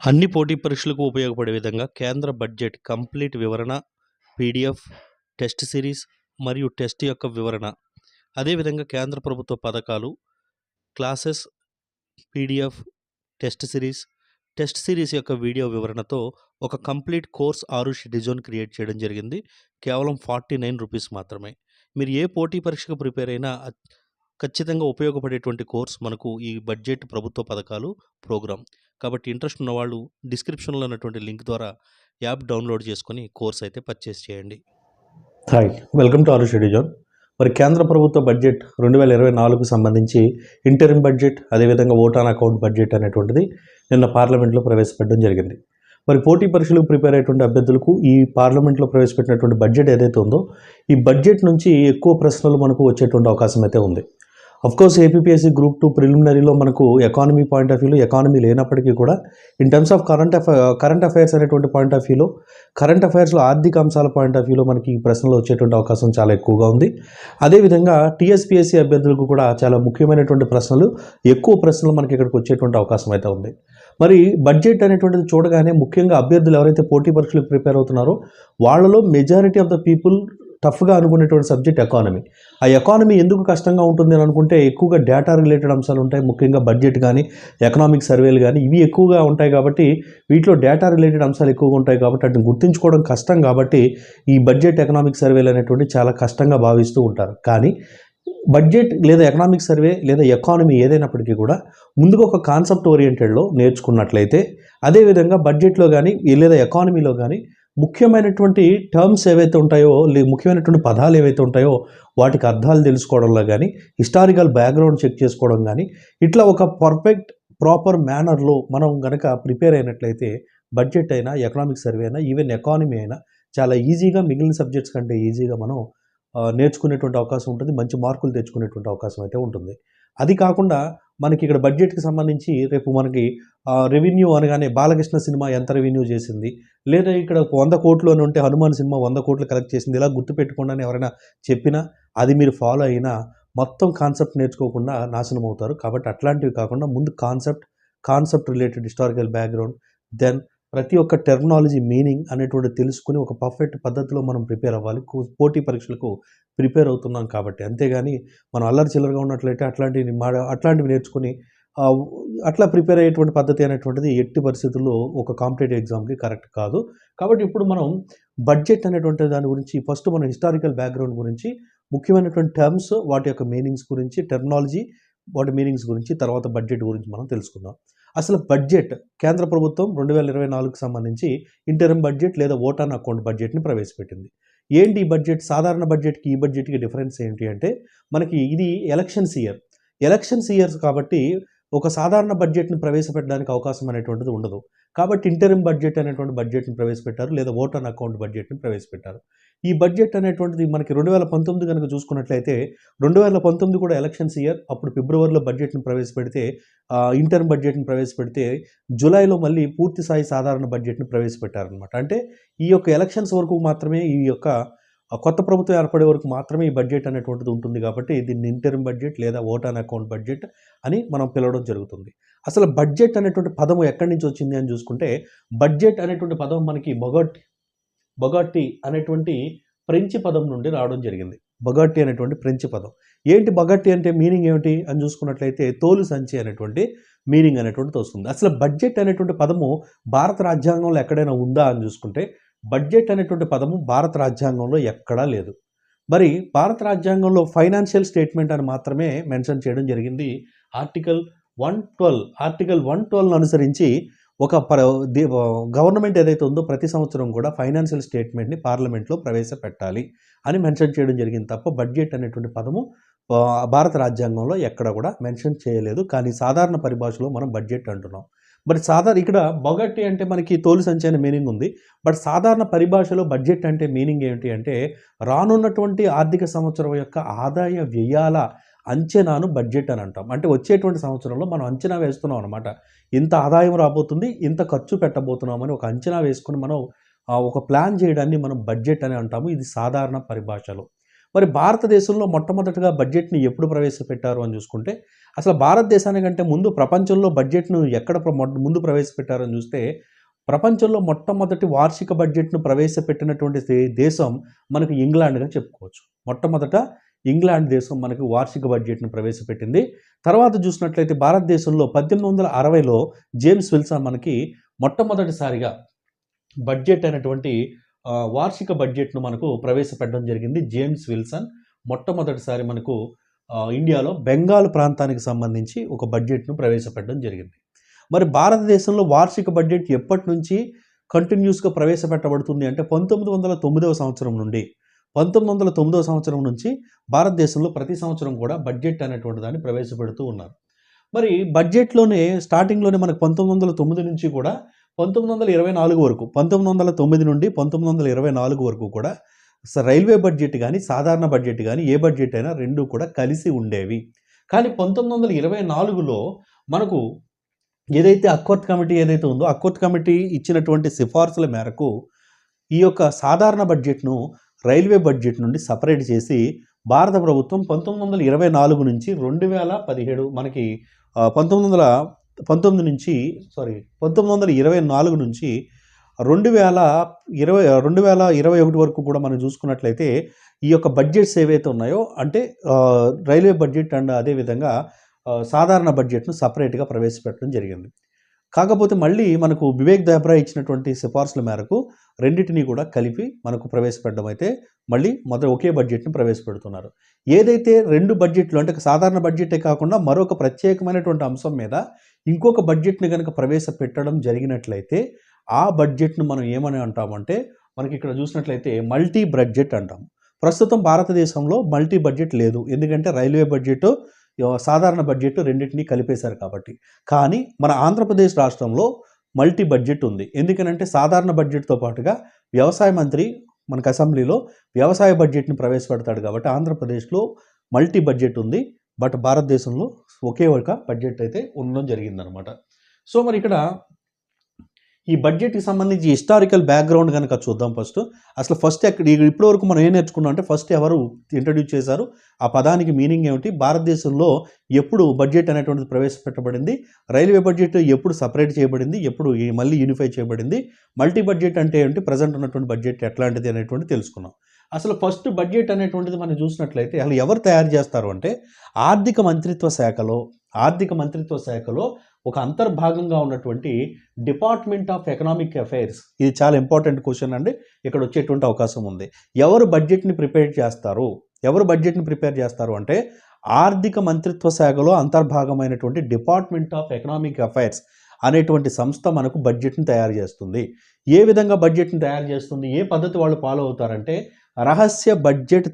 అన్ని పోటీ పరీక్షలకు ఉపయోగపడే విధంగా కేంద్ర బడ్జెట్ కంప్లీట్ వివరణ, పీడిఎఫ్, టెస్ట్ సిరీస్ మరియు టెస్ట్ యొక్క వివరణ, అదేవిధంగా కేంద్ర ప్రభుత్వ పథకాలు, క్లాసెస్, పీడిఎఫ్, టెస్ట్ సిరీస్ యొక్క వీడియో వివరణతో ఒక complete course 6 schedule zone create చేయడం జరిగింది. కేవలం 49 రూపీస్ మాత్రమే. మీరు ఏ పోటీ పరీక్షకు ప్రిపేర్ అయినా ఖచ్చితంగా ఉపయోగపడేటువంటి కోర్స్ మనకు ఈ బడ్జెట్ ప్రభుత్వ పథకాలు ప్రోగ్రామ్. కాబట్టి ఇంట్రెస్ట్ ఉన్నవాళ్ళు డిస్క్రిప్షన్లో ఉన్నటువంటి లింక్ ద్వారా యాప్ డౌన్లోడ్ చేసుకొని కోర్స్ అయితే పర్చేస్ చేయండి. Hi, welcome to 6 schedule zone. మరి కేంద్ర ప్రభుత్వ బడ్జెట్ 2024కు సంబంధించి ఇంటరిమ్ బడ్జెట్, అదేవిధంగా ఓట్ ఆన్ అకౌంట్ బడ్జెట్ అనేటువంటిది నిన్న పార్లమెంట్లో ప్రవేశపెట్టడం జరిగింది. మరి పోటీ పరీక్షలకు ప్రిపేర్ అయ్యేటువంటి అభ్యర్థులకు ఈ పార్లమెంట్లో ప్రవేశపెట్టినటువంటి బడ్జెట్ ఏదైతే ఉందో ఈ బడ్జెట్ నుంచి ఎక్కువ ప్రశ్నలు మనకు వచ్చేటువంటి అవకాశం అయితే ఉంది. అఫ్కోర్స్ ఏపీపీఎస్సీ గ్రూప్ 2 ప్రిలిమినరీలో మనకు ఎకానమీ పాయింట్ ఆఫ్ వ్యూలో ఎకానమీ లేనప్పటికీ కూడా in terms of current affairs అనేటువంటి పాయింట్ ఆఫ్ వ్యూలో, కరెంట్ అఫైర్స్లో ఆర్థిక అంశాల పాయింట్ ఆఫ్ వ్యూలో మనకి ఈ ప్రశ్నలు వచ్చేటువంటి అవకాశం చాలా ఎక్కువగా ఉంది. అదేవిధంగా టీఎస్పీఎస్సీ అభ్యర్థులకు కూడా చాలా ముఖ్యమైనటువంటి ప్రశ్నలు, ఎక్కువ ప్రశ్నలు మనకి ఇక్కడికి వచ్చేటువంటి అవకాశం అయితే ఉంది. మరి బడ్జెట్ అనేటువంటిది చూడగానే ముఖ్యంగా అభ్యర్థులు ఎవరైతే పోటీ పరీక్షలకు ప్రిపేర్ అవుతున్నారో వాళ్ళలో మెజారిటీ ఆఫ్ ద పీపుల్ టఫ్గా అనుకునేటువంటి సబ్జెక్ట్ ఎకానమీ. ఆ ఎకానమీ ఎందుకు కష్టంగా ఉంటుంది అని అనుకుంటే ఎక్కువగా డేటా రిలేటెడ్ అంశాలు ఉంటాయి. ముఖ్యంగా బడ్జెట్ కానీ ఎకనామిక్ సర్వేలు కానీ ఇవి ఎక్కువగా ఉంటాయి కాబట్టి వీటిలో డేటా రిలేటెడ్ అంశాలు ఎక్కువగా ఉంటాయి కాబట్టి వాటిని గుర్తుంచుకోవడం కష్టం. కాబట్టి ఈ బడ్జెట్ ఎకనామిక్ సర్వేలు అనేటువంటి చాలా కష్టంగా భావిస్తూ ఉంటారు. కానీ బడ్జెట్ లేదా ఎకనామిక్ సర్వే లేదా ఎకానమీ ఏదైనప్పటికీ కూడా ముందుగా ఒక కాన్సెప్ట్ ఓరియంటెడ్లో నేర్చుకున్నట్లయితే, అదేవిధంగా బడ్జెట్లో కానీ లేదా ఎకానమీలో కానీ ముఖ్యమైనటువంటి టర్మ్స్ ఏవైతే ఉంటాయో, ముఖ్యమైనటువంటి పదాలు ఏవైతే ఉంటాయో వాటికి అర్థాలు తెలుసుకోవడంలో కానీ, హిస్టారికల్ బ్యాక్గ్రౌండ్ చెక్ చేసుకోవడం కానీ, ఇట్లా ఒక పర్ఫెక్ట్ ప్రాపర్ మేనర్లో మనం కనుక ప్రిపేర్ అయినట్లయితే బడ్జెట్ అయినా, ఎకనామిక్ సర్వే అయినా, ఈవెన్ ఎకానమీ అయినా చాలా ఈజీగా మిగిలిన సబ్జెక్ట్స్ కంటే ఈజీగా మనం నేర్చుకునేటువంటి అవకాశం ఉంటుంది. మంచి మార్కులు తెచ్చుకునేటువంటి అవకాశం అయితే ఉంటుంది. అది కాకుండా మనకి ఇక్కడ బడ్జెట్కి సంబంధించి రేపు మనకి రెవెన్యూ అనగానే బాలకృష్ణ సినిమా ఎంత రెవెన్యూ చేసింది, లేదా ఇక్కడ 100 కోట్లు అని ఉంటే హనుమాన్ సినిమా 100 కోట్లు కలెక్ట్ చేసింది, ఇలా గుర్తుపెట్టుకోండి అని ఎవరైనా చెప్పినా అది మీరు ఫాలో అయినా మొత్తం కాన్సెప్ట్ నేర్చుకోకుండా నాశనం అవుతారు. కాబట్టి అట్లాంటివి కాకుండా ముందు concept related historical background, then ప్రతి ఒక్క టెర్మినాలజీ మీనింగ్ అనేటువంటి తెలుసుకుని ఒక పర్ఫెక్ట్ పద్ధతిలో మనం ప్రిపేర్ అవ్వాలి. పోటీ పరీక్షలకు ప్రిపేర్ అవుతున్నాం కాబట్టి. అంతేగాని మనం అల్లరి చిల్లరగా ఉన్నట్లయితే అట్లాంటివి నేర్చుకుని అట్లా ప్రిపేర్ అయ్యేటువంటి పద్ధతి అనేటువంటిది ఎట్టి పరిస్థితుల్లో ఒక కాంపిటేటివ్ ఎగ్జామ్కి కరెక్ట్ కాదు. కాబట్టి ఇప్పుడు మనం బడ్జెట్ అనేటువంటి దాని గురించి ఫస్ట్ మనం హిస్టారికల్ బ్యాక్గ్రౌండ్ గురించి, ముఖ్యమైనటువంటి టర్మ్స్ వాటి యొక్క మీనింగ్స్ గురించి, టెర్మినాలజీ వాటి మీనింగ్స్ గురించి, తర్వాత బడ్జెట్ గురించి మనం తెలుసుకుందాం. అసలు బడ్జెట్ కేంద్ర ప్రభుత్వం 2024కు సంబంధించి ఇంటరిమ్ బడ్జెట్ లేదా ఓట్ ఆన్ అకౌంట్ బడ్జెట్ని ప్రవేశపెట్టింది. ఏంటి ఈ బడ్జెట్? సాధారణ బడ్జెట్కి ఈ బడ్జెట్కి డిఫరెన్స్ ఏంటి అంటే, మనకి ఇది ఎలక్షన్స్ ఇయర్స్ కాబట్టి ఒక సాధారణ బడ్జెట్ని ప్రవేశపెట్టడానికి అవకాశం అనేటువంటిది ఉండదు. కాబట్టి ఇంటరిమ్ బడ్జెట్ అనేటువంటి బడ్జెట్ని ప్రవేశపెట్టారు, లేదా ఓట్ ఆన్ అకౌంట్ బడ్జెట్ని ప్రవేశపెట్టారు. ఈ బడ్జెట్ అనేటువంటిది మనకి 2019 కనుక చూసుకున్నట్లయితే 2019 కూడా ఎలక్షన్స్ ఇయర్. అప్పుడు ఫిబ్రవరిలో బడ్జెట్ని ప్రవేశపెడితే, ఇంటర్మ్ బడ్జెట్ని ప్రవేశపెడితే జూలైలో మళ్ళీ పూర్తి స్థాయి సాధారణ బడ్జెట్ని ప్రవేశపెట్టారనమాట. అంటే ఈ యొక్క ఎలక్షన్స్ వరకు మాత్రమే, ఈ యొక్క కొత్త ప్రభుత్వం ఏర్పడే వరకు మాత్రమే ఈ బడ్జెట్ అనేటువంటిది ఉంటుంది. కాబట్టి దీన్ని ఇంటరిమ్ బడ్జెట్ లేదా ఓట్ ఆన్ అకౌంట్ బడ్జెట్ అని మనం పిలవడం జరుగుతుంది. అసలు బడ్జెట్ అనేటువంటి పదం ఎక్కడి నుంచి వచ్చింది అని చూసుకుంటే, బడ్జెట్ అనేటువంటి పదం మనకి బొగాట్టి అనేటువంటి ఫ్రెంచి పదం నుండి రావడం జరిగింది. బొగాట్టి అనేటువంటి ఫ్రెంచి పదం. ఏంటి బొగాట్టి అంటే మీనింగ్ ఏమిటి అని చూసుకున్నట్లయితే తోలు సంచి అనేటువంటి మీనింగ్ అనేటువంటిది వస్తుంది. అసలు బడ్జెట్ అనేటువంటి పదము భారత రాజ్యాంగంలో ఎక్కడైనా ఉందా అని చూసుకుంటే, బడ్జెట్ అనేటువంటి పదము భారత రాజ్యాంగంలో ఎక్కడా లేదు. మరి భారత రాజ్యాంగంలో ఫైనాన్షియల్ స్టేట్మెంట్ అని మాత్రమే మెన్షన్ చేయడం జరిగింది. ఆర్టికల్ 112 అనుసరించి ఒక గవర్నమెంట్ ఏదైతే ఉందో ప్రతి సంవత్సరం కూడా ఫైనాన్షియల్ స్టేట్మెంట్ని పార్లమెంట్లో ప్రవేశపెట్టాలి అని మెన్షన్ చేయడం జరిగింది తప్ప బడ్జెట్ అనేటువంటి పదము భారత రాజ్యాంగంలో ఎక్కడ కూడా మెన్షన్ చేయలేదు. కానీ సాధారణ పరిభాషలో మనం బడ్జెట్ అంటున్నాం. బట్ ఇక్కడ బొగట్టి అంటే మనకి తోలు సంచి అనే మీనింగ్ ఉంది. బట్ సాధారణ పరిభాషలో బడ్జెట్ అంటే మీనింగ్ ఏంటి అంటే, రానున్నటువంటి ఆర్థిక సంవత్సరం యొక్క ఆదాయ వ్యయాల అంచనాను బడ్జెట్ అని అంటాం. అంటే వచ్చేటువంటి సంవత్సరంలో మనం అంచనా వేస్తున్నాం అనమాట. ఇంత ఆదాయం రాబోతుంది, ఇంత ఖర్చు పెట్టబోతున్నామని ఒక అంచనా వేసుకుని మనం ఒక ప్లాన్ చేయడాన్ని మనం బడ్జెట్ అని అంటాము. ఇది సాధారణ పరిభాషలో. మరి భారతదేశంలో మొట్టమొదటగా బడ్జెట్‌ని ఎప్పుడు ప్రవేశపెట్టారు అని చూసుకుంటే, అసలు భారతదేశానికంటే ముందు ప్రపంచంలో బడ్జెట్‌ను ఎక్కడ ముందు ప్రవేశపెట్టారని చూస్తే, ప్రపంచంలో మొట్టమొదటి వార్షిక బడ్జెట్‌ను ప్రవేశపెట్టినటువంటి దేశం మనకు ఇంగ్లాండ్‌గా చెప్పుకోవచ్చు. మొట్టమొదట ఇంగ్లాండ్ దేశం మనకు వార్షిక బడ్జెట్‌ను ప్రవేశపెట్టింది. తర్వాత చూసినట్లయితే భారతదేశంలో 1860లో జేమ్స్ విల్సన్ మనకి మొట్టమొదటిసారిగా బడ్జెట్ అనేటువంటి వార్షిక బడ్జెట్‌ను మనకు ప్రవేశపెట్టడం జరిగింది. జేమ్స్ విల్సన్ మొట్టమొదటిసారి మనకు ఇండియాలో బెంగాల్ ప్రాంతానికి సంబంధించి ఒక బడ్జెట్‌ను ప్రవేశపెట్టడం జరిగింది. మరి భారతదేశంలో వార్షిక బడ్జెట్ ఎప్పటి నుంచి కంటిన్యూస్‌గా ప్రవేశపెట్టబడుతుంది అంటే 1909వ సంవత్సరం నుండి 1909వ సంవత్సరం నుంచి భారతదేశంలో ప్రతి సంవత్సరం కూడా బడ్జెట్ అనేటువంటి దాన్ని ప్రవేశపెడుతూ ఉన్నారు. మరి బడ్జెట్‌లోనే స్టార్టింగ్‌లోనే మనకు 1909 నుంచి కూడా 1924 వరకు 1909 నుండి 1924 వరకు కూడా రైల్వే బడ్జెట్ గానీ, సాధారణ బడ్జెట్ గానీ, ఏ బడ్జెట్ అయినా 2 కూడా కలిసి ఉండేవి. కానీ 1924లో మనకు ఏదైతే అక్వర్త్ కమిటీ ఏదైతే ఉందో, అక్వర్త్ కమిటీ ఇచ్చినటువంటి సిఫార్సుల మేరకు ఈ యొక్క సాధారణ బడ్జెట్‌ను రైల్వే బడ్జెట్ నుండి సెపరేట్ చేసి భారత ప్రభుత్వం 1924 నుంచి 2017 మనకి 1919 నుంచి 1924 నుంచి 2021 వరకు కూడా మనం చూసుకున్నట్లయితే ఈ యొక్క బడ్జెట్స్ ఏవైతే ఉన్నాయో అంటే రైల్వే బడ్జెట్ అండ్ అదేవిధంగా సాధారణ బడ్జెట్‌ను సెపరేట్‌గా ప్రవేశపెట్టడం జరిగింది. కాకపోతే మళ్ళీ మనకు వివేక్ దేబ్రా ఇచ్చినటువంటి సిఫార్సుల మేరకు రెండిటిని కూడా కలిపి మనకు ప్రవేశపెట్టడం అయితే మళ్ళీ ఒకే బడ్జెట్‌ని ప్రవేశపెడుతున్నారు. ఏదైతే 2 బడ్జెట్లు అంటే సాధారణ బడ్జెటే కాకుండా మరొక ప్రత్యేకమైనటువంటి అంశం మీద ఇంకొక బడ్జెట్‌ని గనక ప్రవేశపెట్టడం జరిగినట్లయితే ఆ బడ్జెట్‌ను మనం ఏమని అంటామంటే మనకి ఇక్కడ చూసినట్లయితే మల్టీ బడ్జెట్ అంటాం. ప్రస్తుతం భారతదేశంలో మల్టీ బడ్జెట్ లేదు. ఎందుకంటే రైల్వే బడ్జెట్, సాధారణ బడ్జెట్ రెండింటిని కలిపేశారు కాబట్టి. కానీ మన ఆంధ్రప్రదేశ్ రాష్ట్రంలో మల్టీ బడ్జెట్ ఉంది. ఎందుకనంటే సాధారణ బడ్జెట్‌తో పాటుగా వ్యవసాయ మంత్రి మనకు అసెంబ్లీలో వ్యవసాయ బడ్జెట్‌ని ప్రవేశపెడతాడు కాబట్టి ఆంధ్రప్రదేశ్‌లో మల్టీ బడ్జెట్ ఉంది. బట్ భారతదేశంలో ఒకే ఒక బడ్జెట్ అయితే ఉండడం జరిగిందనమాట. సో మరి ఇక్కడ ఈ బడ్జెట్‌కి సంబంధించి హిస్టారికల్ బ్యాక్‌గ్రౌండ్ గనక చూద్దాం ఫస్ట్. అసలు ఫస్ట్ ఇప్పటివరకు మనం ఏం నేర్చుకున్నాం అంటే ఫస్ట్ ఎవరు ఇంట్రొడ్యూస్ చేశారు? ఆ పదానికి మీనింగ్ ఏమిటి? భారతదేశంలో ఎప్పుడు బడ్జెట్ అనేటువంటిది ప్రవేశపెట్టబడింది? రైల్వే బడ్జెట్ ఎప్పుడు సెపరేట్ చేయబడింది? ఎప్పుడు మళ్ళీ యూనిఫై చేయబడింది? మల్టీ బడ్జెట్ అంటే ఏంటి? ప్రెజెంట్ ఉన్నటువంటి బడ్జెట్ ఎట్లాంటిది అనేటువంటిది తెలుసుకున్నాం. అసలు ఫస్ట్ బడ్జెట్ అనేటువంటిది మనం చూసినట్లయితే అసలు ఎవరు తయారు చేస్తారు అంటే ఆర్థిక మంత్రిత్వ శాఖలో ఒక అంతర్భాగంగా ఉన్నటువంటి డిపార్ట్మెంట్ ఆఫ్ ఎకనామిక్ అఫైర్స్. ఇది చాలా ఇంపార్టెంట్ క్వశ్చన్ అండి. ఇక్కడ వచ్చేటువంటి అవకాశం ఉంది. ఎవరు బడ్జెట్‌ని ప్రిపేర్ చేస్తారు అంటే ఆర్థిక మంత్రిత్వ శాఖలో అంతర్భాగమైనటువంటి డిపార్ట్మెంట్ ఆఫ్ ఎకనామిక్ అఫైర్స్ అనేటువంటి సంస్థ మనకు బడ్జెట్‌ని తయారు చేస్తుంది. ఏ విధంగా బడ్జెట్‌ని తయారు చేస్తుంది? ఏ పద్ధతి వాళ్ళు ఫాలో అవుతారంటే రహస్య బడ్జెట్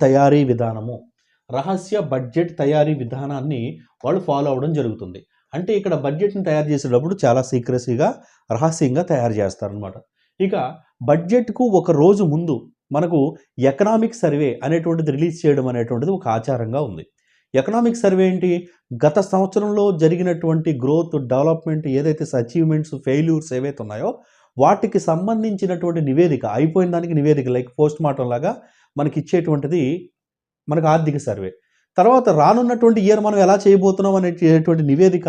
తయారీ విధానాన్ని వాళ్ళు ఫాలో అవ్వడం జరుగుతుంది. అంటే ఇక్కడ బడ్జెట్‌ని తయారు చేసేటప్పుడు చాలా సీక్రెసీగా, రహస్యంగా తయారు చేస్తారనమాట. ఇక బడ్జెట్‌కు ఒక రోజు ముందు మనకు ఎకనామిక్ సర్వే అనేటువంటిది రిలీజ్ చేయడం అనేటువంటిది ఒక ఆచారంగా ఉంది. ఎకనామిక్ సర్వే ఏంటి? గత సంవత్సరంలో జరిగినటువంటి గ్రోత్, డెవలప్మెంట్ ఏదైతే అచీవ్‌మెంట్స్, ఫెయిల్యూర్స్ ఏవైతే ఉన్నాయో వాటికి సంబంధించినటువంటి నివేదిక, అయిపోయిన దానికి నివేదిక లైక్ పోస్ట్ మార్టం లాగా మనకి ఇచ్చేటువంటిది మనకు ఆర్థిక సర్వే. తర్వాత రానున్నటువంటి ఇయర్ మనం ఎలా చేయబోతున్నాం అనేటువంటి నివేదిక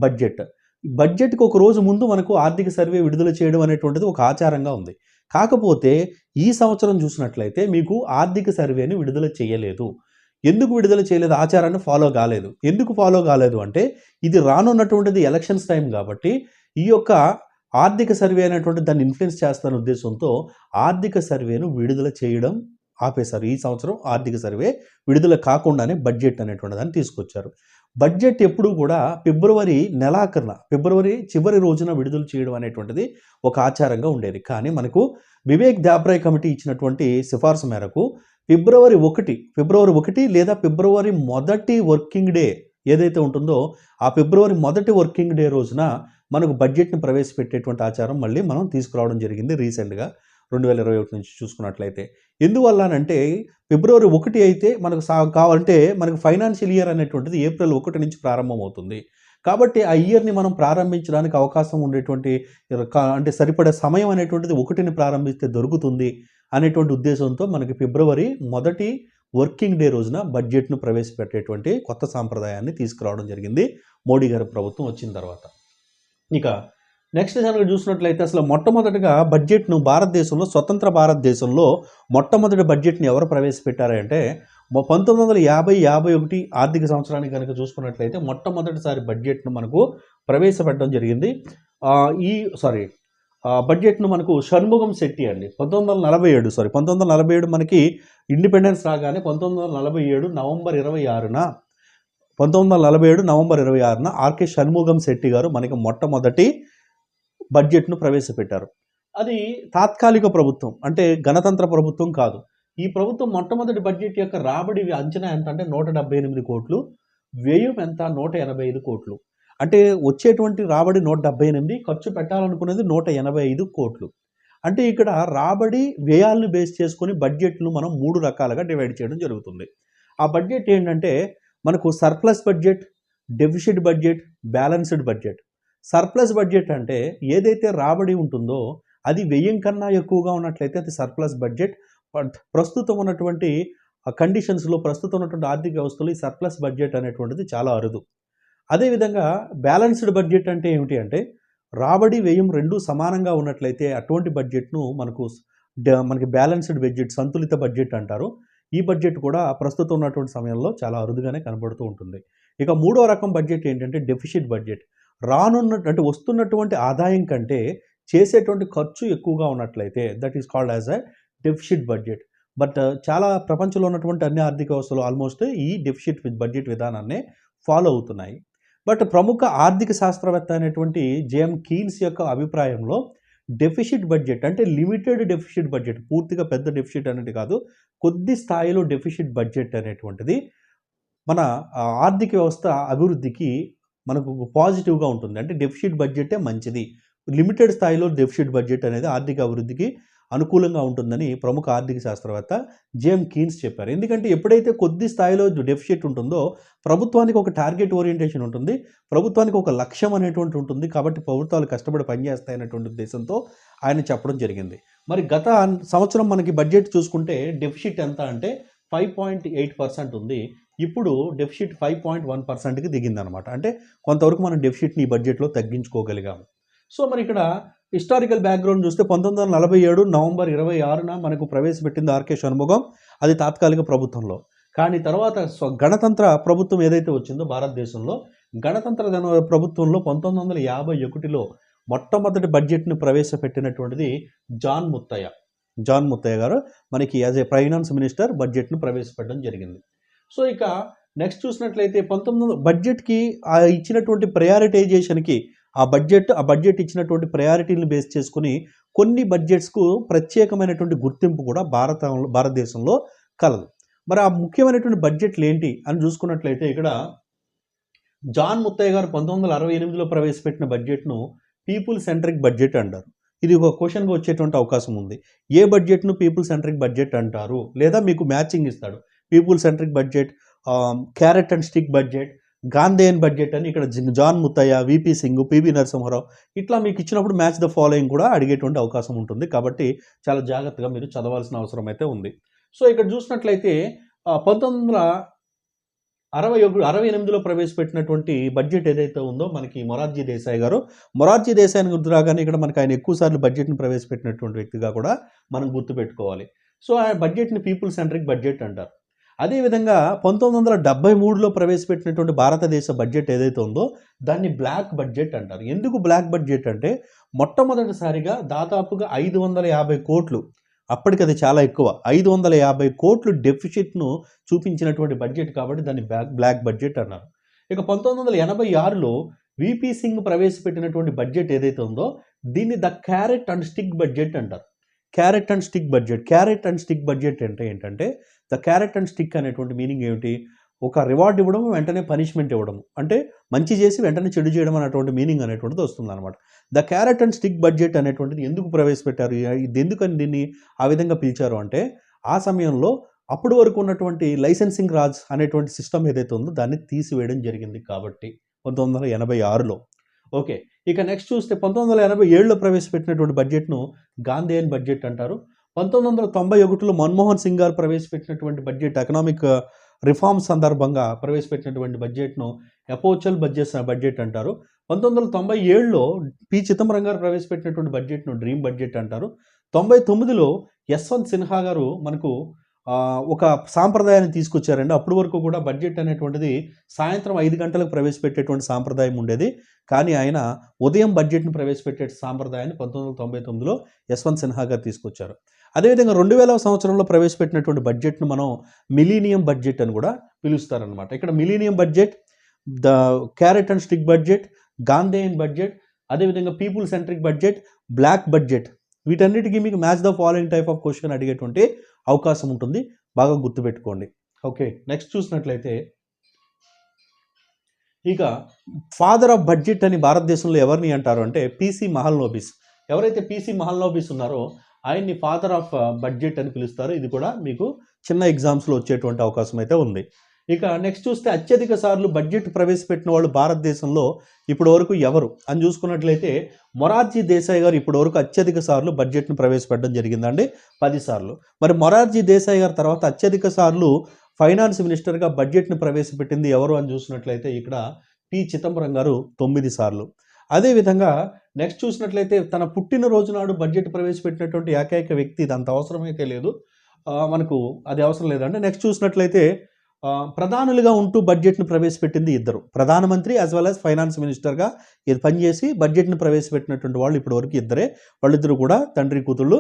బడ్జెట్. బడ్జెట్‌కి ఒక రోజు ముందు మనకు ఆర్థిక సర్వే విడుదల చేయడం అనేటువంటిది ఒక ఆచారంగా ఉంది. కాకపోతే ఈ సంవత్సరం చూసినట్లయితే మీకు ఆర్థిక సర్వేని విడుదల చేయలేదు. ఎందుకు విడుదల చేయలేదు? ఆచారాన్ని ఫాలో కాలేదు. ఎందుకు ఫాలో కాలేదు అంటే ఇది రానున్నటువంటిది ఎలక్షన్స్ టైం కాబట్టి ఈ యొక్క ఆర్థిక సర్వే అనేటువంటి దాన్ని ఇన్ఫ్లుయెన్స్ చేస్తున్న ఉద్దేశంతో ఆర్థిక సర్వేను విడుదల చేయడం ఆపేశారు. ఈ సంవత్సరం ఆర్థిక సర్వే విడుదల కాకుండానే బడ్జెట్ అనేటువంటి దాన్ని తీసుకొచ్చారు. బడ్జెట్ ఎప్పుడు కూడా ఫిబ్రవరి చివరి రోజున విడుదల చేయడం అనేటువంటిది ఒక ఆచారంగా ఉండేది. కానీ మనకు వివేక్ దేబ్రా కమిటీ ఇచ్చినటువంటి సిఫార్సు మేరకు ఫిబ్రవరి 1 లేదా ఫిబ్రవరి మొదటి వర్కింగ్ డే ఏదైతే ఉంటుందో ఆ ఫిబ్రవరి మొదటి వర్కింగ్ డే రోజున మనకు బడ్జెట్‌ని ప్రవేశపెట్టేటువంటి ఆచారం మళ్ళీ మనం తీసుకురావడం జరిగింది రీసెంట్‌గా 2021 నుంచి చూసుకున్నట్లయితే. ఎందువల్లనంటే ఫిబ్రవరి 1 అయితే మనకు కావాలంటే మనకు ఫైనాన్షియల్ ఇయర్ అనేటువంటిది ఏప్రిల్ 1 నుంచి ప్రారంభమవుతుంది. కాబట్టి ఆ ఇయర్‌ని మనం ప్రారంభించడానికి అవకాశం ఉండేటువంటి అంటే సరిపడే సమయం అనేటువంటిది 1ని ప్రారంభిస్తే దొరుకుతుంది అనేటువంటి ఉద్దేశంతో మనకి ఫిబ్రవరి మొదటి వర్కింగ్ డే రోజున బడ్జెట్ను ప్రవేశపెట్టేటువంటి కొత్త సాంప్రదాయాన్ని తీసుకురావడం జరిగింది మోడీ గారి ప్రభుత్వం వచ్చిన తర్వాత. ఇక నెక్స్ట్ కనుక చూసినట్లయితే అసలు మొట్టమొదటిగా బడ్జెట్ను భారతదేశంలో, స్వతంత్ర భారతదేశంలో మొట్టమొదటి బడ్జెట్ని ఎవరు ప్రవేశపెట్టారంటే 1950-51 ఆర్థిక సంవత్సరానికి కనుక చూసుకున్నట్లయితే మొట్టమొదటిసారి బడ్జెట్ను మనకు ప్రవేశపెట్టడం జరిగింది. బడ్జెట్ను మనకు షణ్ముగం శెట్టి అండి 1947 మనకి ఇండిపెండెన్స్ రాగానే 1947 నవంబర్ 26న ఆర్కే షణ్ముగం శెట్టి గారు మనకి మొట్టమొదటి బడ్జెట్ను ప్రవేశపెట్టారు. అది తాత్కాలిక ప్రభుత్వం, అంటే గణతంత్ర ప్రభుత్వం కాదు. ఈ ప్రభుత్వం మొట్టమొదటి బడ్జెట్ యొక్క రాబడి అంచనా ఎంత అంటే 178 కోట్లు, వ్యయం ఎంత 185 కోట్లు. అంటే వచ్చేటువంటి రాబడి 178, ఖర్చు పెట్టాలనుకునేది 185 కోట్లు. అంటే ఇక్కడ రాబడి వ్యయాలను బేస్ చేసుకొని బడ్జెట్ను మనం 3 రకాలుగా డివైడ్ చేయడం జరుగుతుంది. ఆ బడ్జెట్ ఏంటంటే మనకు surplus budget, deficit budget, balanced budget. Surplus budget అంటే ఏదైతే రాబడి ఉంటుందో అది వ్యయం కన్నా ఎక్కువగా ఉన్నట్లయితే అది సర్ప్లస్ బడ్జెట్. బట్ ప్రస్తుతం ఉన్నటువంటి కండిషన్స్లో, ప్రస్తుతం ఉన్నటువంటి ఆర్థిక వ్యవస్థలో ఈ సర్ప్లస్ బడ్జెట్ అనేటువంటిది చాలా అరుదు. అదేవిధంగా బ్యాలెన్స్డ్ బడ్జెట్ అంటే ఏమిటి అంటే రాబడి వ్యయం రెండూ సమానంగా ఉన్నట్లయితే అటువంటి బడ్జెట్ను మనకి బ్యాలెన్స్డ్ బడ్జెట్, సంతులిత బడ్జెట్ అంటారు. ఈ బడ్జెట్ కూడా ప్రస్తుతం ఉన్నటువంటి సమయంలో చాలా అరుదుగానే కనబడుతూ ఉంటుంది. ఇక మూడో రకం బడ్జెట్ ఏంటంటే డెఫిసిట్ బడ్జెట్. అంటే వస్తున్నటువంటి ఆదాయం కంటే చేసేటువంటి ఖర్చు ఎక్కువగా ఉన్నట్లయితే that is called as a deficit budget. But చాలా ప్రపంచంలో ఉన్నటువంటి అన్ని ఆర్థిక వ్యవస్థలు ఆల్మోస్ట్ ఈ డెఫిసిట్ బడ్జెట్ విధానాన్ని ఫాలో అవుతున్నాయి. బట్ ప్రముఖ ఆర్థిక శాస్త్రవేత్త అయినటువంటి జేఎం కీన్స్ యొక్క అభిప్రాయంలో డెఫిసిట్ బడ్జెట్ అంటే లిమిటెడ్ డెఫిసిట్ బడ్జెట్, పూర్తిగా పెద్ద డెఫిసిట్ అనేది కాదు, కొద్ది స్థాయిలో డెఫిసిట్ బడ్జెట్ అనేటువంటిది మన ఆర్థిక వ్యవస్థ అభివృద్ధికి మనకు పాజిటివ్గా ఉంటుంది. అంటే డెఫిసిట్ బడ్జెటే మంచిది, లిమిటెడ్ స్థాయిలో డెఫిసిట్ బడ్జెట్ అనేది ఆర్థిక అభివృద్ధికి అనుకూలంగా ఉంటుందని ప్రముఖ ఆర్థిక శాస్త్రవేత్త జేఎం కీన్స్ చెప్పారు. ఎందుకంటే ఎప్పుడైతే కొద్ది స్థాయిలో డెఫిసిట్ ఉంటుందో ప్రభుత్వానికి ఒక టార్గెట్ ఓరియంటేషన్ ఉంటుంది, ప్రభుత్వానికి ఒక లక్ష్యం అనేటువంటి ఉంటుంది. కాబట్టి ప్రభుత్వాలు కష్టపడి పనిచేస్తాయనేటువంటి ఉద్దేశంతో ఆయన చెప్పడం జరిగింది. మరి గత సంవత్సరం మనకి బడ్జెట్ చూసుకుంటే డెఫిసిట్ ఎంత అంటే 5.8% ఉంది. ఇప్పుడు డెఫిసిట్ 5.1%కి దిగిందనమాట. అంటే కొంతవరకు మనం డెఫిసిట్ని ఈ బడ్జెట్లో తగ్గించుకోగలిగాము. సో మరి ఇక్కడ హిస్టారికల్ బ్యాక్గ్రౌండ్ చూస్తే 1947 నవంబర్ 26న మనకు ప్రవేశపెట్టింది ఆర్కే షణ్ముగం, అది తాత్కాలిక ప్రభుత్వంలో. కానీ తర్వాత గణతంత్ర ప్రభుత్వం ఏదైతే వచ్చిందో భారతదేశంలో, గణతంత్ర ప్రభుత్వంలో 1951లో మొట్టమొదటి బడ్జెట్ను ప్రవేశపెట్టినటువంటిది జాన్ ముత్తయ్య గారు మనకి యాజ్ ఏ ఫైనాన్స్ మినిస్టర్ బడ్జెట్ను ప్రవేశపెట్టడం జరిగింది. సో ఇక నెక్స్ట్ చూసినట్లయితే బడ్జెట్కి ఇచ్చినటువంటి ప్రయారిటైజేషన్కి ఆ బడ్జెట్ ఇచ్చినటువంటి ప్రయారిటీలను బేస్ చేసుకుని కొన్ని బడ్జెట్స్కు ప్రత్యేకమైనటువంటి గుర్తింపు కూడా భారతదేశంలో కలదు. మరి ఆ ముఖ్యమైనటువంటి బడ్జెట్లు ఏంటి అని చూసుకున్నట్లయితే ఇక్కడ జాన్ ముత్తయ్య గారు 1968లో ప్రవేశపెట్టిన బడ్జెట్ను పీపుల్ సెంట్రిక్ బడ్జెట్ అంటారు. ఇది ఒక క్వశ్చన్గా వచ్చేటువంటి అవకాశం ఉంది. ఏ బడ్జెట్ను పీపుల్ సెంట్రిక్ బడ్జెట్ అంటారు, లేదా మీకు మ్యాచింగ్ ఇస్తాడు. People centric budget, carrot and stick budget, Gandhian budget అని ఇక్కడ జాన్ ముత్తయ్య, విపి సింగ్, పివి నరసింహారావు ఇట్లా మీకు ఇచ్చినప్పుడు మ్యాచ్ ద ఫాలోయింగ్ కూడా అడిగేటువంటి అవకాశం ఉంటుంది. కాబట్టి చాలా జాగ్రత్తగా మీరు చదవాల్సిన అవసరం అయితే ఉంది. సో ఇక్కడ చూసినట్లయితే 1968లో ప్రవేశపెట్టినటువంటి బడ్జెట్ ఏదైతే ఉందో మనకి మొరార్జీ దేశాయ్ గుర్తు రాగానే ఇక్కడ మనకి ఆయన ఎక్కువసార్లు బడ్జెట్ని ప్రవేశపెట్టినటువంటి వ్యక్తిగా కూడా మనం గుర్తుపెట్టుకోవాలి. సో ఆ బడ్జెట్ని పీపుల్ సెంట్రిక్ బడ్జెట్ అంటారు. అదేవిధంగా 1973లో ప్రవేశపెట్టినటువంటి భారతదేశ బడ్జెట్ ఏదైతే ఉందో దాన్ని బ్లాక్ బడ్జెట్ అంటారు. ఎందుకు బ్లాక్ బడ్జెట్ అంటే మొట్టమొదటిసారిగా దాదాపుగా 550 కోట్లు, అప్పటికి అది చాలా ఎక్కువ, 550 కోట్లు డెఫిసిట్ను చూపించినటువంటి బడ్జెట్ కాబట్టి దాన్ని బ్లాక్ బడ్జెట్ అన్నారు. ఇక 1986లో విపి సింగ్ ప్రవేశపెట్టినటువంటి బడ్జెట్ ఏదైతే ఉందో దీన్ని the carrot and stick budget అంటారు. క్యారెట్ అండ్ స్టిక్ బడ్జెట్ అంటే ఏంటంటే ద క్యారెట్ అండ్ స్టిక్ అనేటువంటి మీనింగ్ ఏమిటి, ఒక రివార్డ్ ఇవ్వడం వెంటనే పనిష్మెంట్ ఇవ్వడం, అంటే మంచి చేసి వెంటనే చెడు చేయడం అనేటువంటి మీనింగ్ అనేటువంటిది వస్తుంది అనమాట. The carrot and stick budget అనేటువంటిది ఎందుకు ప్రవేశపెట్టారు, ఎందుకని దీన్ని ఆ విధంగా పిలిచారు అంటే ఆ సమయంలో అప్పటి వరకు ఉన్నటువంటి లైసెన్సింగ్ రాజ్ అనేటువంటి సిస్టమ్ ఏదైతే ఉందో దాన్ని తీసివేయడం జరిగింది కాబట్టి 1986లో. ఓకే, ఇక నెక్స్ట్ చూస్తే 1987లో ప్రవేశపెట్టినటువంటి బడ్జెట్ను గాంధేయన్ బడ్జెట్ అంటారు. 1991లో మన్మోహన్ సింగ్ గారు ప్రవేశపెట్టినటువంటి బడ్జెట్ ఎకనామిక్ రిఫార్మ్స్ సందర్భంగా ప్రవేశపెట్టినటువంటి బడ్జెట్ను అపోచల్ బడ్జెట్ అంటారు. 1997లో పి చిదంబరం గారు ప్రవేశపెట్టినటువంటి బడ్జెట్ను డ్రీమ్ బడ్జెట్ అంటారు. 99లో యశ్వంత్ సిన్హా గారు మనకు ఒక సాంప్రదాయాన్ని తీసుకొచ్చారండి. అప్పటి వరకు కూడా బడ్జెట్ అనేటువంటిది సాయంత్రం 5 గంటలకు ప్రవేశపెట్టేటువంటి సాంప్రదాయం ఉండేది. కానీ ఆయన ఉదయం బడ్జెట్ను ప్రవేశపెట్టే సాంప్రదాయాన్ని 1999లో యశ్వంత్ సిన్హా గారు తీసుకొచ్చారు. అదేవిధంగా 2000వ సంవత్సరంలో ప్రవేశపెట్టినటువంటి బడ్జెట్ను మనం మిలీనియం బడ్జెట్ అని కూడా పిలుస్తారనమాట. ఇక్కడ millennium budget, the carrot and stick budget, Gandhian budget, అదేవిధంగా people centric budget, black budget, వీటన్నిటికీ మీకు match the following type of question అడిగేటువంటి అవకాశం ఉంటుంది. బాగా గుర్తుపెట్టుకోండి. ఓకే, నెక్స్ట్ చూసినట్లయితే ఇక ఫాదర్ ఆఫ్ బడ్జెట్ అని భారతదేశంలో ఎవరిని అంటారు అంటే పిసి మహల్నోబిస్. ఎవరైతే పిసి మహల్నోబిస్ ఉన్నారో ఆయన్ని ఫాదర్ ఆఫ్ బడ్జెట్ అని పిలుస్తారు. ఇది కూడా మీకు చిన్న ఎగ్జామ్స్లో వచ్చేటువంటి అవకాశం అయితే ఉంది. ఇక నెక్స్ట్ చూస్తే అత్యధిక సార్లు బడ్జెట్ ప్రవేశపెట్టిన వాళ్ళు భారతదేశంలో ఇప్పటి వరకు ఎవరు అని చూసుకున్నట్లయితే మొరార్జీ దేశాయ్ గారు ఇప్పటి వరకు అత్యధిక సార్లు బడ్జెట్ను ప్రవేశపెట్టడం జరిగిందండి, 10 సార్లు. మరి మొరార్జీ దేశాయ్ గారి తర్వాత అత్యధిక సార్లు ఫైనాన్స్ మినిస్టర్గా బడ్జెట్ను ప్రవేశపెట్టింది ఎవరు అని చూసినట్లయితే ఇక్కడ పి చిదంబరం గారు 9 సార్లు. అదేవిధంగా నెక్స్ట్ చూసినట్లయితే తన పుట్టినరోజు నాడు బడ్జెట్ ప్రవేశపెట్టినటువంటి ఏకైక వ్యక్తి, ఇది అంత అవసరమైతే లేదు, మనకు అది అవసరం లేదండి. నెక్స్ట్ చూసినట్లయితే ప్రధానులుగా ఉంటూ బడ్జెట్ను ప్రవేశపెట్టింది ఇద్దరు, ప్రధానమంత్రి యాజ్ వెల్ యాజ్ ఫైనాన్స్ మినిస్టర్గా ఇది పనిచేసి బడ్జెట్ను ప్రవేశపెట్టినటువంటి వాళ్ళు ఇప్పటి వరకు ఇద్దరే. వాళ్ళిద్దరు కూడా తండ్రి కూతుళ్ళు.